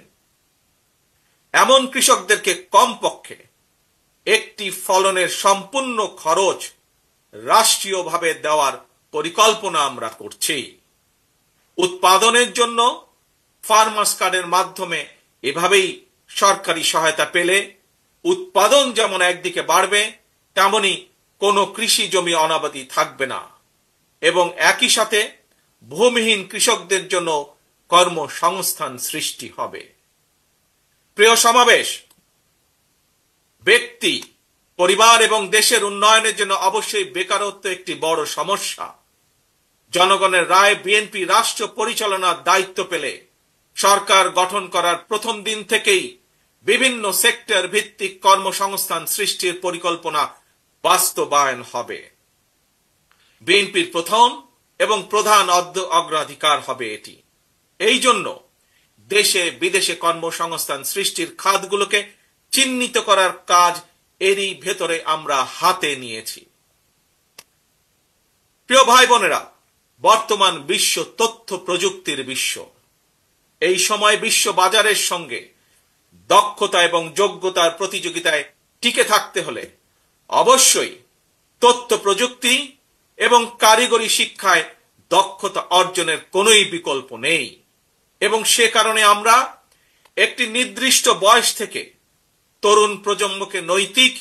এমন কৃষকদেরকে কমপক্ষে একটি ফলনের সম্পূর্ণ খরচ রাষ্ট্রীয়ভাবে দেওয়ার পরিকল্পনা আমরা করছি। উৎপাদনের জন্য ফার্মার্স কার্ডের মাধ্যমে এভাবেই সরকারি সহায়তা পেলে উৎপাদন যেমন একদিকে বাড়বে, তেমনি কোনো কৃষি জমি অনাবাদি থাকবে না এবং একই সাথে ভূমিহীন কৃষকদের জন্য কর্মসংস্থান সৃষ্টি হবে। প্রিয় সমাবেশ, ব্যক্তি, পরিবার এবং দেশের উন্নয়নের জন্য অবশ্যই বেকারত্ব একটি বড় সমস্যা। জনগণের রায় বিএনপি রাষ্ট্র পরিচালনার দায়িত্ব পেলে সরকার গঠন করার প্রথম দিন থেকেই বিভিন্ন সেক্টর ভিত্তিক কর্মসংস্থান সৃষ্টির পরিকল্পনা বাস্তবায়ন হবে। বিএনপির প্রথম এবং প্রধান অগ্রাধিকার হবে এটি। এই জন্য দেশে বিদেশে কর্মসংস্থান সৃষ্টির খাতগুলোকে চিহ্নিত করার কাজ এরই ভেতরে আমরা হাতে নিয়েছি। প্রিয় ভাই বোনেরা, বর্তমান বিশ্ব তথ্য প্রযুক্তির বিশ্ব। এই সময় বিশ্ব বাজারের সঙ্গে দক্ষতা এবং যোগ্যতার প্রতিযোগিতায় টিকে থাকতে হলে অবশ্যই তথ্য প্রযুক্তি এবং কারিগরি শিক্ষায় দক্ষতা অর্জনের কোনোই বিকল্প নেই এবং সে কারণে আমরা একটি নির্দিষ্ট বয়স থেকে তরুণ প্রজন্মকে নৈতিক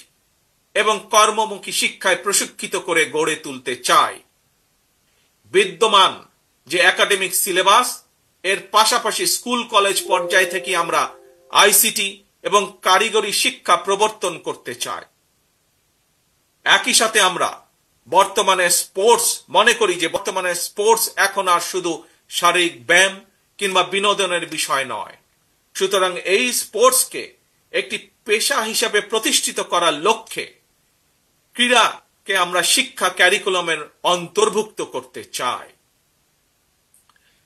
এবং কর্মমুখী শিক্ষায় প্রশিক্ষিত করে গড়ে তুলতে চাই। বিদ্যমান যে একাডেমিক সিলেবাস, এর পাশাপাশি স্কুল কলেজ পর্যায় থেকে আমরা আইসিটি এবং কারিগরি শিক্ষা প্রবর্তন করতে চাই। একই সাথে আমরা বর্তমানে মনে করি যে বর্তমানে স্পোর্টস এখন আর শুধু শারীরিক ব্যায়াম কিংবা বিনোদনের বিষয় নয়। সুতরাং এই স্পোর্টসকে একটি পেশা হিসাবে প্রতিষ্ঠিত করার লক্ষ্যে ক্রীড়াকে আমরা শিক্ষা ক্যারিকুলামের অন্তর্ভুক্ত করতে চাই।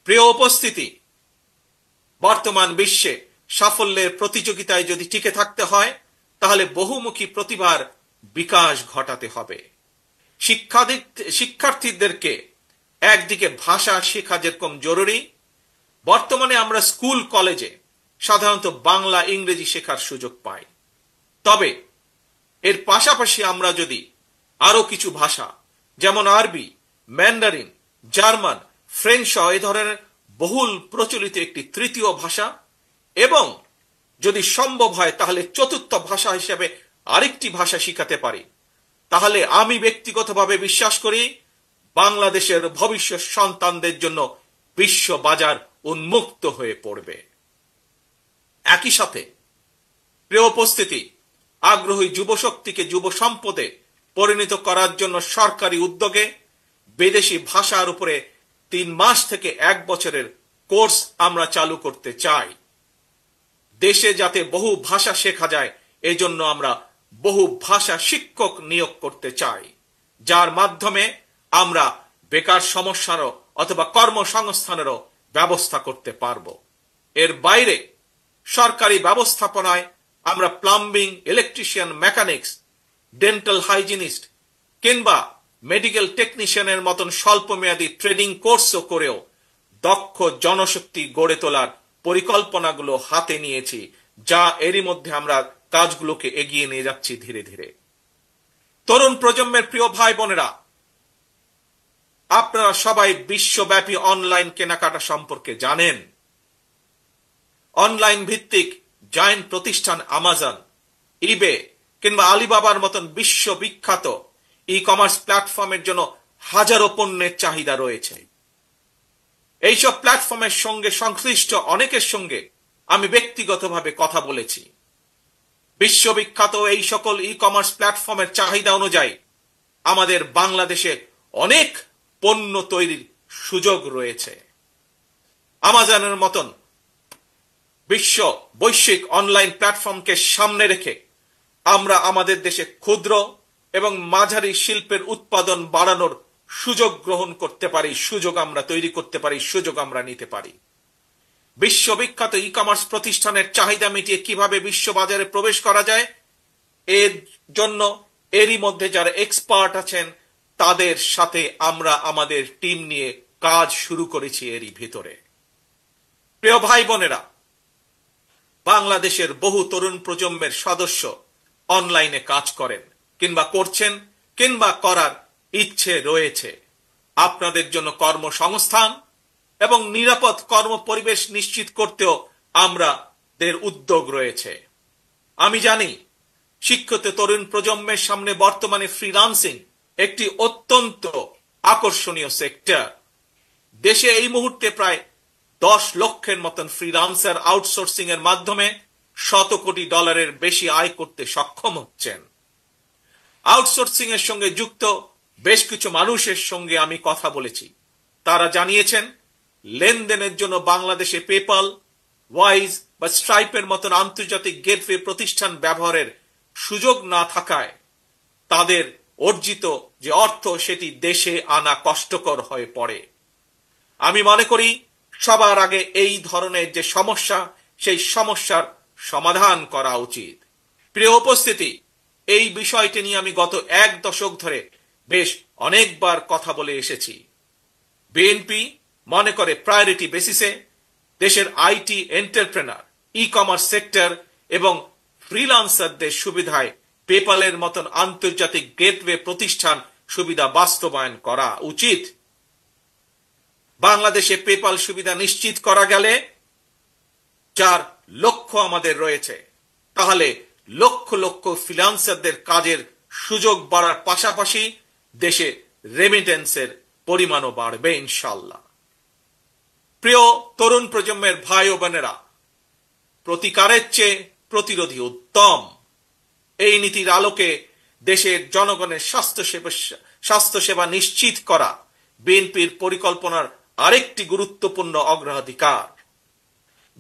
প্রিয় উপস্থিতি, বর্তমান বিশ্বে সাফল্যের প্রতিযোগিতায় যদি টিকে থাকতে হয় তাহলে বহুমুখী প্রতিভার বিকাশ ঘটাতে হবে। শিক্ষার্থীদেরকে একদিকে ভাষা শেখা যেরকম জরুরি, বর্তমানে আমরা স্কুল কলেজে সাধারণত বাংলা ইংরেজি শেখার সুযোগ পাই। তবে এর পাশাপাশি আমরা যদি আরো কিছু ভাষা যেমন আরবি, ম্যান্ডারিন, জার্মান, ফ্রেঞ্চ সহ এ ধরনের বহুল প্রচলিত একটি তৃতীয় ভাষা এবং যদি সম্ভব হয় তাহলে চতুর্থ ভাষা হিসেবে আরেকটি ভাষা শিখাতে পারি, তাহলে আমি ব্যক্তিগতভাবে বিশ্বাস করি বাংলাদেশের ভবিষ্যৎ সন্তানদের জন্য বিশ্ব বাজার উন্মুক্ত হয়ে পড়বে। একই সাথে প্রিয় উপস্থিতি, আগ্রহী যুবশক্তিকে যুব সম্পদে পরিণত করার জন্য সরকারি উদ্যোগে বিদেশি ভাষার উপরে 3 মাস থেকে 1 বছরের কোর্স আমরা চালু করতে চাই। দেশে যাতে বহু ভাষা শেখা যায় এজন্য আমরা বহু ভাষা শিক্ষক নিয়োগ করতে চাই, যার মাধ্যমে আমরা বেকার সমস্যারও অথবা কর্মসংস্থানেরও ব্যবস্থা করতে পারব। এর বাইরে সরকারি ব্যবস্থাপনায় আমরা plumbing, electrician, mechanics, dental hygienist কিংবা মেডিকেল টেকনিশিয়ানের মতন স্বল্পমেয়াদী ট্রেনিং কোর্সও করেও দক্ষ জনশক্তি গড়ে তোলার পরিকল্পনাগুলো হাতে নিয়েছি, যা এরই মধ্যে আমরা কাজগুলোকে এগিয়ে নিয়ে যাচ্ছি ধীরে ধীরে। তরুণ প্রজন্মের প্রিয় ভাই বোনেরা, আপনারা সবাই বিশ্বব্যাপী অনলাইন কেনাকাটা সম্পর্কে জানেন। অনলাইন ভিত্তিক জায়ান্ট প্রতিষ্ঠান আমাজন, ইবে কিংবা আলিবাবার মতন বিশ্ববিখ্যাত ই কমার্স প্ল্যাটফর্মের জন্য হাজারো পণ্যের চাহিদা রয়েছে। এইসব প্ল্যাটফর্মের সঙ্গে সংশ্লিষ্ট অনেকের সঙ্গে আমি ব্যক্তিগতভাবে কথা বলেছি। বিশ্ববিখ্যাত এই সকল ই কমার্স প্ল্যাটফর্মের চাহিদা অনুযায়ী আমাদের বাংলাদেশে অনেক পণ্য তৈরির সুযোগ রয়েছে। আমাজনের মতন বৈশ্বিক অনলাইন প্ল্যাটফর্মকে সামনে রেখে আমরা আমাদের দেশে ক্ষুদ্র এবং মাঝারি শিল্পের উৎপাদন বাড়ানোর সুযোগ গ্রহণ করতে পারি, সুযোগ আমরা তৈরি করতে পারি, সুযোগ আমরা নিতে পারি। বিশ্ববিখ্যাত ই কমার্স প্রতিষ্ঠানের চাহিদা মিটিয়ে কিভাবে বিশ্ববাজারে প্রবেশ করা যায় এর জন্য এরই মধ্যে যারা এক্সপার্ট আছেন তাদের সাথে আমরা আমাদের টিম নিয়ে কাজ শুরু করেছি এরই ভিতরে। প্রিয় ভাই বোনেরা, বাংলাদেশের বহু তরুণ প্রজন্মের সদস্য অনলাইনে কাজ করেন কিংবা করছেন কিংবা করার ইচ্ছে রয়েছে। আপনাদের জন্য কর্মসংস্থান এবং নিরাপদ কর্মপরিবেশ নিশ্চিত করতেও আমাদের উদ্যোগ রয়েছে। আমি জানি শিক্ষিত তরুণ প্রজন্মের সামনে বর্তমানে ফ্রিল্যান্সিং একটি অত্যন্ত আকর্ষণীয় সেক্টর। দেশে এই মুহূর্তে প্রায় 10 লক্ষের মতন ফ্রিল্যান্সার আউটসোর্সিং এর মাধ্যমে $100 কোটি বেশি আয় করতে সক্ষম হচ্ছেন। আউটসোর্সিং এর সঙ্গে যুক্ত বেশ কিছু মানুষের সঙ্গে আমি কথা বলেছি। তারা জানিয়েছেন লেনদেনের জন্য বাংলাদেশে পেপাল, ওয়াইজ বা স্ট্রাইপের মতন আন্তর্জাতিক গেটওয়ে প্রতিষ্ঠান ব্যবহারের সুযোগ না থাকায় তাদের অর্জিত যে অর্থ সেটি দেশে আনা কষ্টকর হয়ে পড়ে। আমি মনে করি সবার আগে এই ধরনের যে সমস্যা সেই সমস্যার সমাধান করা উচিত। প্রিয় উপস্থিতি, এই বিষয়টি নিয়ে আমি গত 1 দশক ধরে বেশ অনেকবার কথা বলে এসেছি। বিএনপি মনে করে প্রায়োরিটি বেসিসে দেশের IT entrepreneur, e commerce sector এবং ফ্রিল্যান্সারদের সুবিধায় পেপালের মতন আন্তর্জাতিক গেটওয়ে প্রতিষ্ঠান সুবিধা বাস্তবায়ন করা উচিত। বাংলাদেশে পেপাল সুবিধা নিশ্চিত করা গেলে, যার লক্ষ্য আমাদের রয়েছে, তাহলে লক্ষ লক্ষ ফ্রিল্যান্সারদের কাজের সুযোগ বাড়ার পাশাপাশি দেশে রেমিটেন্সের পরিমাণও বাড়বে ইনশাআল্লাহ। প্রিয় তরুণ প্রজন্মের ভাই ও বোনেরা, প্রতিকারের চেয়ে প্রতিরোধী উত্তম। এই নীতির আলোকে দেশের জনগণের স্বাস্থ্যসেবা নিশ্চিত করা বিএনপির পরিকল্পনার আরেকটি গুরুত্বপূর্ণ অগ্রাধিকার।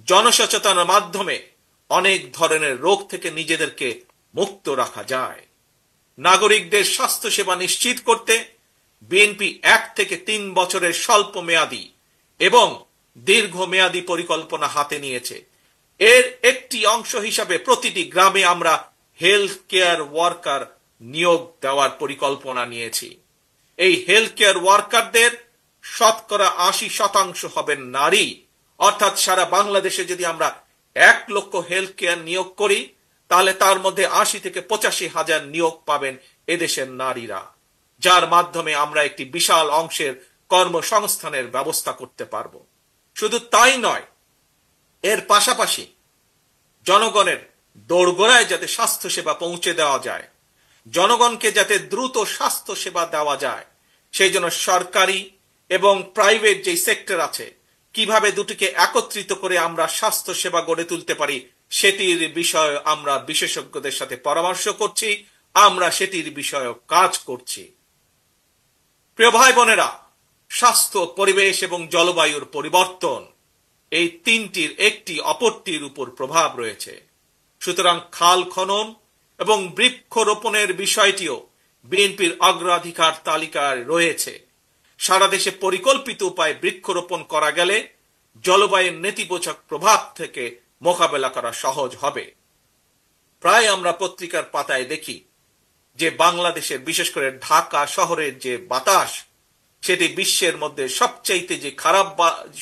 জনসচেতনার মাধ্যমে অনেক ধরনের রোগ থেকে নিজেদেরকে মুক্ত রাখা যায়। নাগরিকদের স্বাস্থ্যসেবা নিশ্চিত করতে বিএনপি 1 থেকে 3 বছরের স্বল্প মেয়াদী এবং দীর্ঘমেয়াদী পরিকল্পনা হাতে নিয়েছে। এর একটি অংশ হিসাবে প্রতিটি গ্রামে আমরা হেলথ কেয়ার ওয়ার্কার নিয়োগ দেওয়ার পরিকল্পনা নিয়েছি। এই হেলথ কেয়ার ওয়ার্কারদের 80% হবেন নারী। অর্থাৎ সারা বাংলাদেশে যদি আমরা 1 লক্ষ হেলথ কেয়ার নিয়োগ করি, তাহলে তার মধ্যে 80 থেকে 85 হাজার নিয়োগ পাবেন এদেশের নারীরা, যার মাধ্যমে আমরা একটি বিশাল অংশের কর্মসংস্থানের ব্যবস্থা করতে পারব। শুধু তাই নয়, এর পাশাপাশি জনগণের দোরগোড়ায় যাতে স্বাস্থ্যসেবা পৌঁছে দেওয়া যায়, জনগণকে যাতে দ্রুত স্বাস্থ্য সেবা দেওয়া যায়, সেই জন্য সরকারি এবং প্রাইভেট যে সেক্টর আছে, কিভাবে দুটিকে একত্রিত করে আমরা স্বাস্থ্য সেবা গড়ে তুলতে পারি, সেটির বিষয়ে আমরা বিশেষজ্ঞদের সাথে পরামর্শ করছি, আমরা সেটির বিষয়ে কাজ করছি। প্রিয় ভাই বোনেরা, স্বাস্থ্য, পরিবেশ এবং জলবায়ুর পরিবর্তন, এই তিনটির একটি অপরটির উপর প্রভাব রয়েছে। সুতরাং খাল খনন এবং বৃক্ষরোপণের বিষয়টিও বিএনপির অগ্রাধিকার তালিকায় রয়েছে। সারা দেশে পরিকল্পিত উপায়ে বৃক্ষরোপণ করা গেলে জলবায়ুর নেতিবাচক প্রভাব থেকে মোকাবেলা করা সহজ হবে। প্রায় আমরা পত্রিকার পাতায় দেখি যে বাংলাদেশের, বিশেষ করে ঢাকা শহরের যে বাতাস, সেটি বিশ্বের মধ্যে সবচাইতে যে খারাপ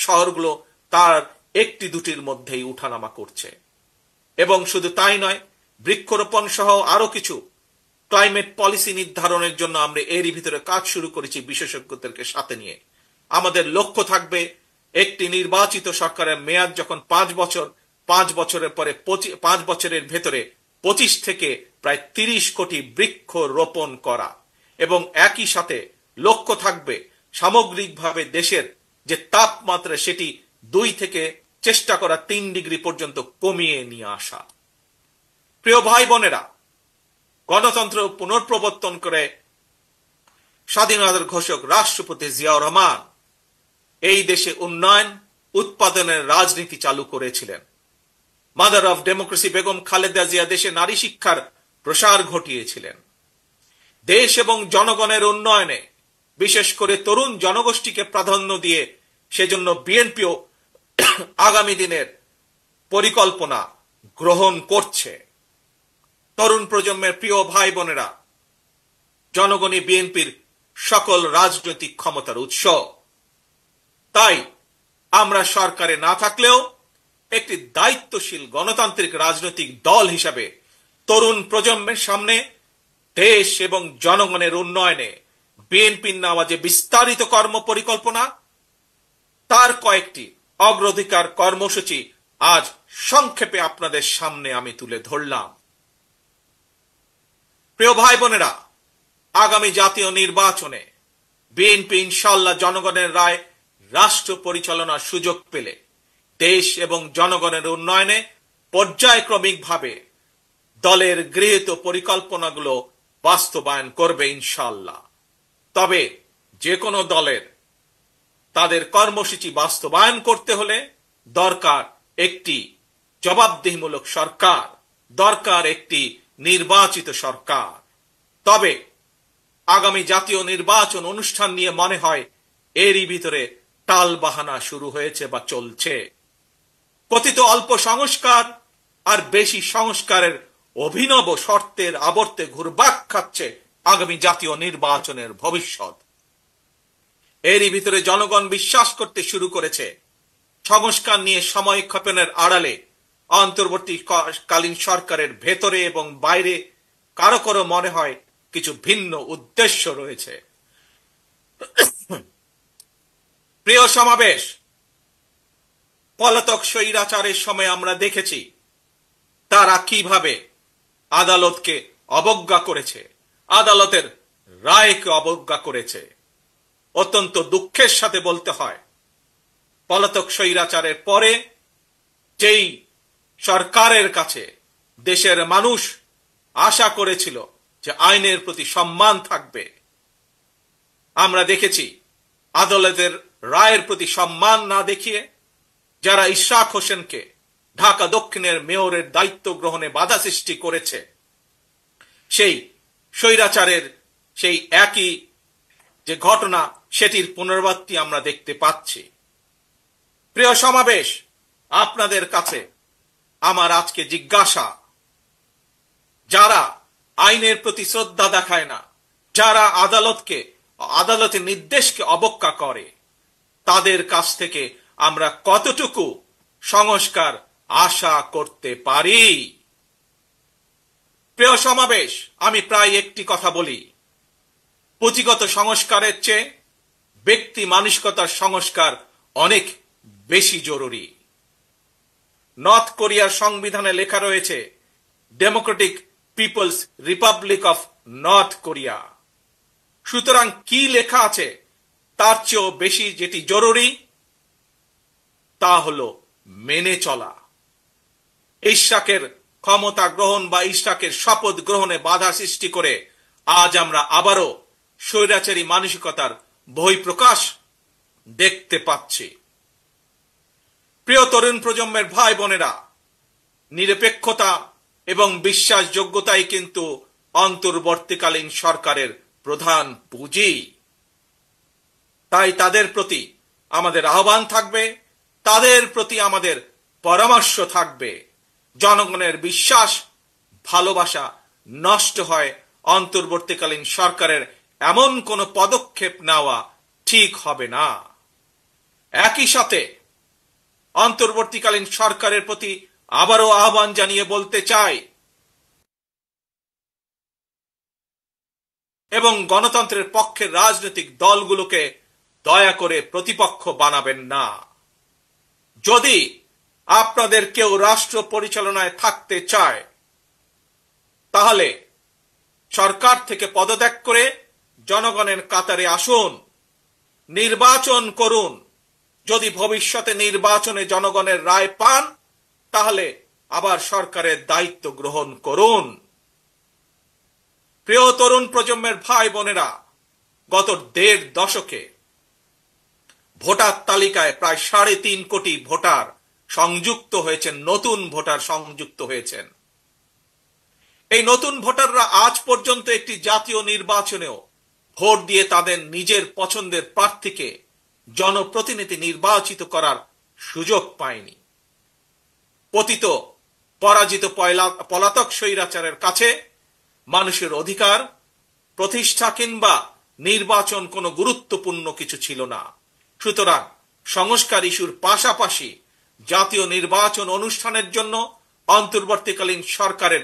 শহরগুলো তার একটি দুটির মধ্যেই উঠানামা করছে। এবং শুধু তাই নয়, বৃক্ষরোপণ সহ আরো কিছু ক্লাইমেট পলিসি নির্ধারণের জন্য আমরা এরই ভিতরে কাজ শুরু করেছি বিশেষজ্ঞদেরকে সাথে নিয়ে। আমাদের লক্ষ্য থাকবে একটি নির্বাচিত সরকারের মেয়াদ যখন 5 বছর, 5 বছরের পরে 5 বছরের ভেতরে 25 থেকে প্রায় 30 কোটি বৃক্ষ রোপণ করা, এবং একই সাথে লক্ষ্য থাকবে সামগ্রিকভাবে দেশের যে তাপমাত্রা সেটি 2 থেকে চেষ্টা করা 3 ডিগ্রি পর্যন্ত কমিয়ে নিয়ে আসা। প্রিয় ভাই বোনেরা, গণতন্ত্র পুনঃপ্রবর্তন করে স্বাধীনতার ঘোষক রাষ্ট্রপতি জিয়াউর রহমান এই দেশে উন্নয়ন উৎপাদনের রাজনীতি চালু করেছিলেন। Mother of democracy Begum Khaleda Zia দেশে নারী শিক্ষার প্রসার ঘটিয়েছিলেন। দেশ এবং জনগণের উন্নয়নে বিশেষ করে তরুণ জনগোষ্ঠীকে প্রাধান্য দিয়ে সেজন্য বিএনপিও আগামী দিনের পরিকল্পনা গ্রহণ করছে। তরুণ প্রজন্মের প্রিয় ভাই বোনেরা, জনগণই বিএনপির সকল রাজনৈতিক ক্ষমতার উৎস। তাই আমরা সরকারে না থাকলেও একটি দায়িত্বশীল গণতান্ত্রিক রাজনৈতিক দল হিসাবে তরুণ প্রজন্মের সামনে দেশ এবং জনগণের উন্নয়নে বিএনপির নেওয়া যে বিস্তারিত কর্ম পরিকল্পনা, তার কয়েকটি অগ্রাধিকার কর্মসূচি আজ সংক্ষেপে আপনাদের সামনে আমি তুলে ধরলাম। প্রিয় ভাই বোনেরা, আগামী জাতীয় নির্বাচনে বিএনপি ইনশাআল্লাহ জনগণের রায় রাষ্ট্র পরিচালনার সুযোগ পেলে দেশ এবং জনগণের উন্নয়নে পর্যায়ক্রমিকভাবে দলের গৃহীত পরিকল্পনাগুলো বাস্তবায়ন করবে ইনশাআল্লাহ। তবে যে কোনো দলের তাদের কর্মসূচি বাস্তবায়ন করতে হলে দরকার একটি জবাবদিহিমূলক সরকার, দরকার একটি নির্বাচিত সরকার। তবে আগামী জাতীয় নির্বাচন অনুষ্ঠান নিয়ে মনে হয় এরই ভিতরে টালবাহানা শুরু হয়েছে বা চলছে। কথিত অল্প সংস্কার আর বেশি সংস্কারের অভিনব শর্তের আবর্তে ঘুরপাক খাচ্ছে আগামী জাতীয় নির্বাচনের ভবিষ্যৎ। এরই ভিতরে জনগণ বিশ্বাস করতে শুরু করেছে সংস্কার নিয়ে সময়ক্ষেপণের আড়ালে অন্তর্বর্তীকালীন সরকারের ভেতরে এবং বাইরে কারো কারো মনে হয় কিছু ভিন্ন উদ্দেশ্য রয়েছে। প্রিয় সমাবেশ, পলাতক স্বৈরাচারের সময় আমরা দেখেছি তারা কিভাবে আদালতকে অবজ্ঞা করেছে, আদালতের রায়কে অবজ্ঞা করেছে। অত্যন্ত দুঃখের সাথে বলতে হয়, পলাতক স্বৈরাচারের পরে যেই সরকারের কাছে দেশের মানুষ আশা করেছিল যে আইনের প্রতি সম্মান থাকবে, আমরা দেখেছি আদালতের রায়ের প্রতি সম্মান না দেখিয়ে যারা ইশরাক হোসেনকে ঢাকা দক্ষিণের মেয়রের দায়িত্ব গ্রহণে বাধা সৃষ্টি করেছে, সেই স্বৈরাচারের সেই একই যে ঘটনা সেটির পুনরাবৃত্তি আমরা দেখতে পাচ্ছি। প্রিয় সমাবেশ, আপনাদের কাছে আমার আজকে জিজ্ঞাসা, যারা আইনের প্রতি শ্রদ্ধা দেখায় না, যারা আদালতের নির্দেশকে অবজ্ঞা করে, তাদের কাছ থেকে আমরা কতটুকু সংস্কার আশা করতে পারি? প্রিয় সমাবেশ, আমি প্রায় একটি কথা বলি, পুঁথিগত সংস্কারের চেয়ে ব্যক্তি মানসিকতার সংস্কার অনেক বেশি জরুরি। নর্থ কোরিয়ার সংবিধানে লেখা রয়েছে democratic people's republic of North Korea. সুতরাং কি লেখা আছে তার চেয়েও বেশি যেটি জরুরি তা হলো মেনে চলা। ইশরাকের ক্ষমতা গ্রহণ বা ইশরাকের শপথ গ্রহণে বাধা সৃষ্টি করে আজ আমরা আবারও স্বৈরাচারী মানসিকতার বহিঃপ্রকাশ দেখতে পাচ্ছি। প্রিয় তরুণ প্রজন্মের ভাই বোনেরা, নিরপেক্ষতা এবং বিশ্বাসযোগ্যতাই কিন্তু অন্তর্বর্তীকালীন সরকারের প্রধান পুঁজি। তাই তাদের প্রতি আমাদের আহ্বান থাকবে, তাদের প্রতি আমাদের পরামর্শ থাকবে। জনগণের বিশ্বাস, ভালোবাসা নষ্ট হয় অন্তর্বর্তীকালীন সরকারের এমন কোনো পদক্ষেপ নেওয়া ঠিক হবে না। একই সাথে অন্তর্বর্তীকালীন সরকারের প্রতি আবারও আহ্বান জানিয়ে বলতে চাই, এবং গণতন্ত্রের পক্ষের রাজনৈতিক দলগুলোকে দয়া করে প্রতিপক্ষ বানাবেন না। যদি আপনাদের কেউ রাষ্ট্র পরিচালনায় থাকতে চায়, তাহলে সরকার থেকে পদত্যাগ করে জনগণের কাতারে আসুন, নির্বাচন করুন। যদি ভবিষ্যতে নির্বাচনে জনগণের রায় পান, তাহলে আবার সরকারের দায়িত্ব গ্রহণ করুন। প্রিয় তরুণ প্রজন্মের ভাই বোনেরা, গত 1.5 দশকে ভোটার তালিকায় প্রায় 3.5 কোটি ভোটার সংযুক্ত হয়েছেন, নতুন ভোটার সংযুক্ত হয়েছেন। এই নতুন ভোটাররা আজ পর্যন্ত একটি জাতীয় নির্বাচনেও ভোট দিয়ে তাদের নিজের পছন্দের প্রার্থীকে জনপ্রতিনিধি নির্বাচিত করার সুযোগ পায়নি। পতিত পরাজিত পলাতক স্বৈরাচারের কাছে মানুষের অধিকার প্রতিষ্ঠা কিংবা নির্বাচন কোনো গুরুত্বপূর্ণ কিছু ছিল না। সুতরাং সংস্কার ইস্যুর পাশাপাশি জাতীয় নির্বাচন অনুষ্ঠানের জন্য অন্তর্বর্তীকালীন সরকারের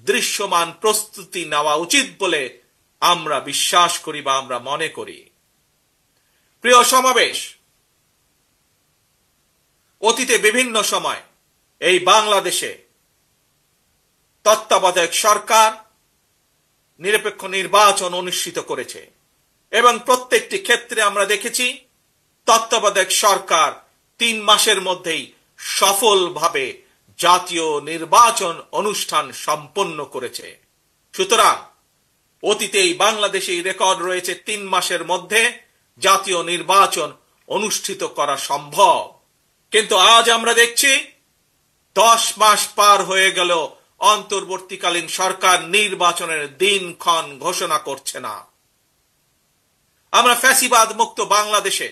দৃশ্যমান প্রস্তুতি নেওয়া উচিত বলে আমরা বিশ্বাস করি বা আমরা মনে করি। প্রিয় সমাবেশ, অতীতে বিভিন্ন সময় এই বাংলাদেশে তত্ত্বাবধায়ক সরকার নিরপেক্ষ নির্বাচন অনুষ্ঠিত করেছে এবং প্রত্যেকটি ক্ষেত্রে আমরা দেখেছি তত্ত্বাবধায়ক সরকার 3 মাসের মধ্যেই সফলভাবে জাতীয় নির্বাচন অনুষ্ঠান সম্পন্ন করেছে। সুতরাং অতীতেই বাংলাদেশেই রেকর্ড রয়েছে 3 মাসের মধ্যে জাতীয় নির্বাচন অনুষ্ঠিত করা সম্ভব। কিন্তু আজ আমরা দেখছি 10 মাস পার হয়ে গেল, অন্তর্বর্তীকালীন সরকার নির্বাচনের দিনক্ষণ ঘোষণা করছে না। আমরা ফ্যাসিবাদ মুক্ত বাংলাদেশে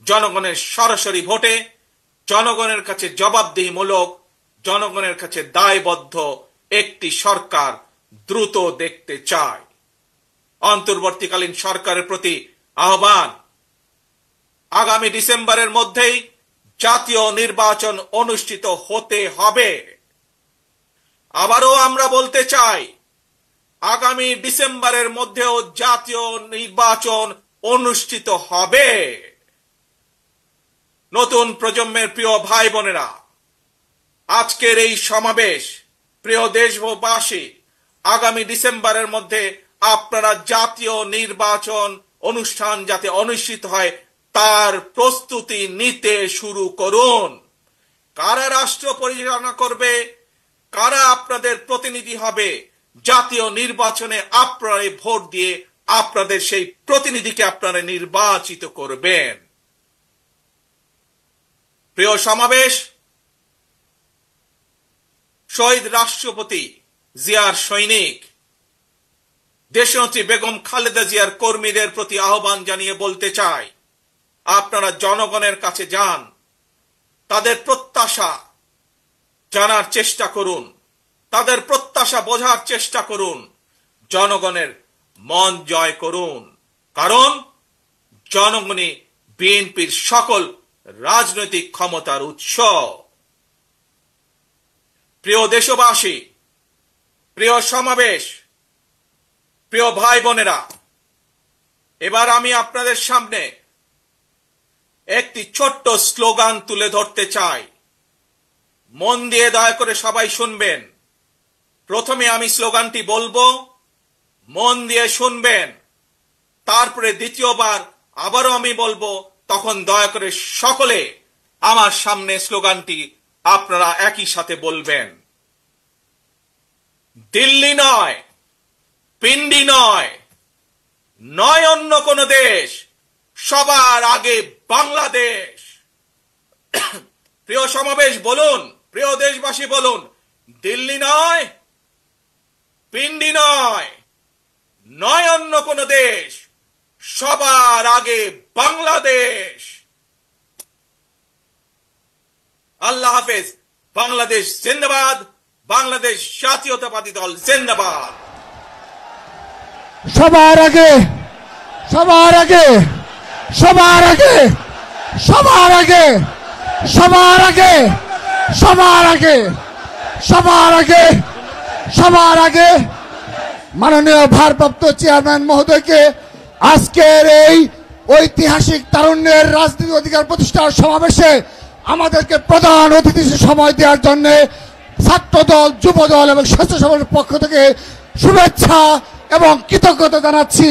জনগণের সরাসরি ভোটে, জনগণের কাছে জবাবদিহিমূলক, জনগণের কাছে দায়বদ্ধ একটি সরকার দ্রুত দেখতে চায়। অন্তর্বর্তীকালীন সরকারের প্রতি আহ্বান, আগামী ডিসেম্বরের মধ্যেই জাতীয় নির্বাচন অনুষ্ঠিত হতে হবে। আবারও আমরা বলতে চাই, আগামী ডিসেম্বরের মধ্যেও জাতীয় নির্বাচন অনুষ্ঠিত হবে। নতুন প্রজন্মের প্রিয় ভাই বোনেরা, আজকের এই সমাবেশ, প্রিয় দেশবাসী, আগামী ডিসেম্বরের মধ্যে আপনারা জাতীয় নির্বাচন অনুষ্ঠান যাতে অনুষ্ঠিত হয় তার প্রস্তুতি নিতে শুরু করুন। কারা রাষ্ট্র পরিচালনা করবে, কারা আপনাদের প্রতিনিধি হবে, জাতীয় নির্বাচনে আপনারা ভোট দিয়ে আপনাদের সেই প্রতিনিধিকে আপনারা নির্বাচিত করবেন। প্রিয় সমাবেশ, শহীদ রাষ্ট্রপতি জিয়ার সৈনিক দেশনেত্রী বেগম খালেদা জিয়ার কর্মীদের প্রতি আহ্বান জানিয়ে বলতে চাই, আপনারা জনগণের কাছে যান, তাদের প্রত্যাশা জানার চেষ্টা করুন, তাদের প্রত্যাশা বোঝার চেষ্টা করুন, জনগণের মন জয় করুন, কারণ জনগণই বিএনপির সকল রাজনৈতিক ক্ষমতার উৎস। প্রিয় দেশবাসী, প্রিয় সমাবেশ, প্রিয় ভাই বোনেরা, এবার আমি আপনাদের সামনে একটি ছোট্ট স্লোগান তুলে ধরতে চাই। মন দিয়ে দয়া করে সবাই শুনবেন। প্রথমে আমি স্লোগানটি বলবো, মন দিয়ে শুনবেন। তারপরে দ্বিতীয়বার আবারও আমি বলবো, তখন দয়া করে সকলে আমার সামনে স্লোগানটি আপনারা একই সাথে বলবেন। দিল্লি নয়, পিন্ডি নয়, নয় অন্য কোন দেশ, সবার আগে বাংলাদেশ। প্রিয় সমাবেশ বলুন, প্রিয় দেশবাসী বলুন, দিল্লি নয়, পিন্ডি নয়, নয় অন্য কোন দেশ, সবার আগে বাংলাদেশ। আল্লাহ হাফেজ। বাংলাদেশ জিন্দাবাদ, বাংলাদেশ জাতীয়তাবাদী দল জিন্দাবাদ। সবার আগে, সবার আগে, সবার আগে, সবার আগে, সবার আগে, সবার আগে, সবার আগে, সবার আগে মাননীয় ভারপ্রাপ্ত চেয়ারম্যান মহোদয়কে আজকের এই ঐতিহাসিক তারুণ্যের রাজনৈতিক অধিকার প্রতিষ্ঠার সমাবেশে আমাদেরকে প্রধান অতিথি সময় দেওয়ার জন্য ছাত্রদল, যুবদল এবং স্বেচ্ছাসেবকের পক্ষ থেকে শুভেচ্ছা এবং কৃতজ্ঞতা জানাচ্ছি।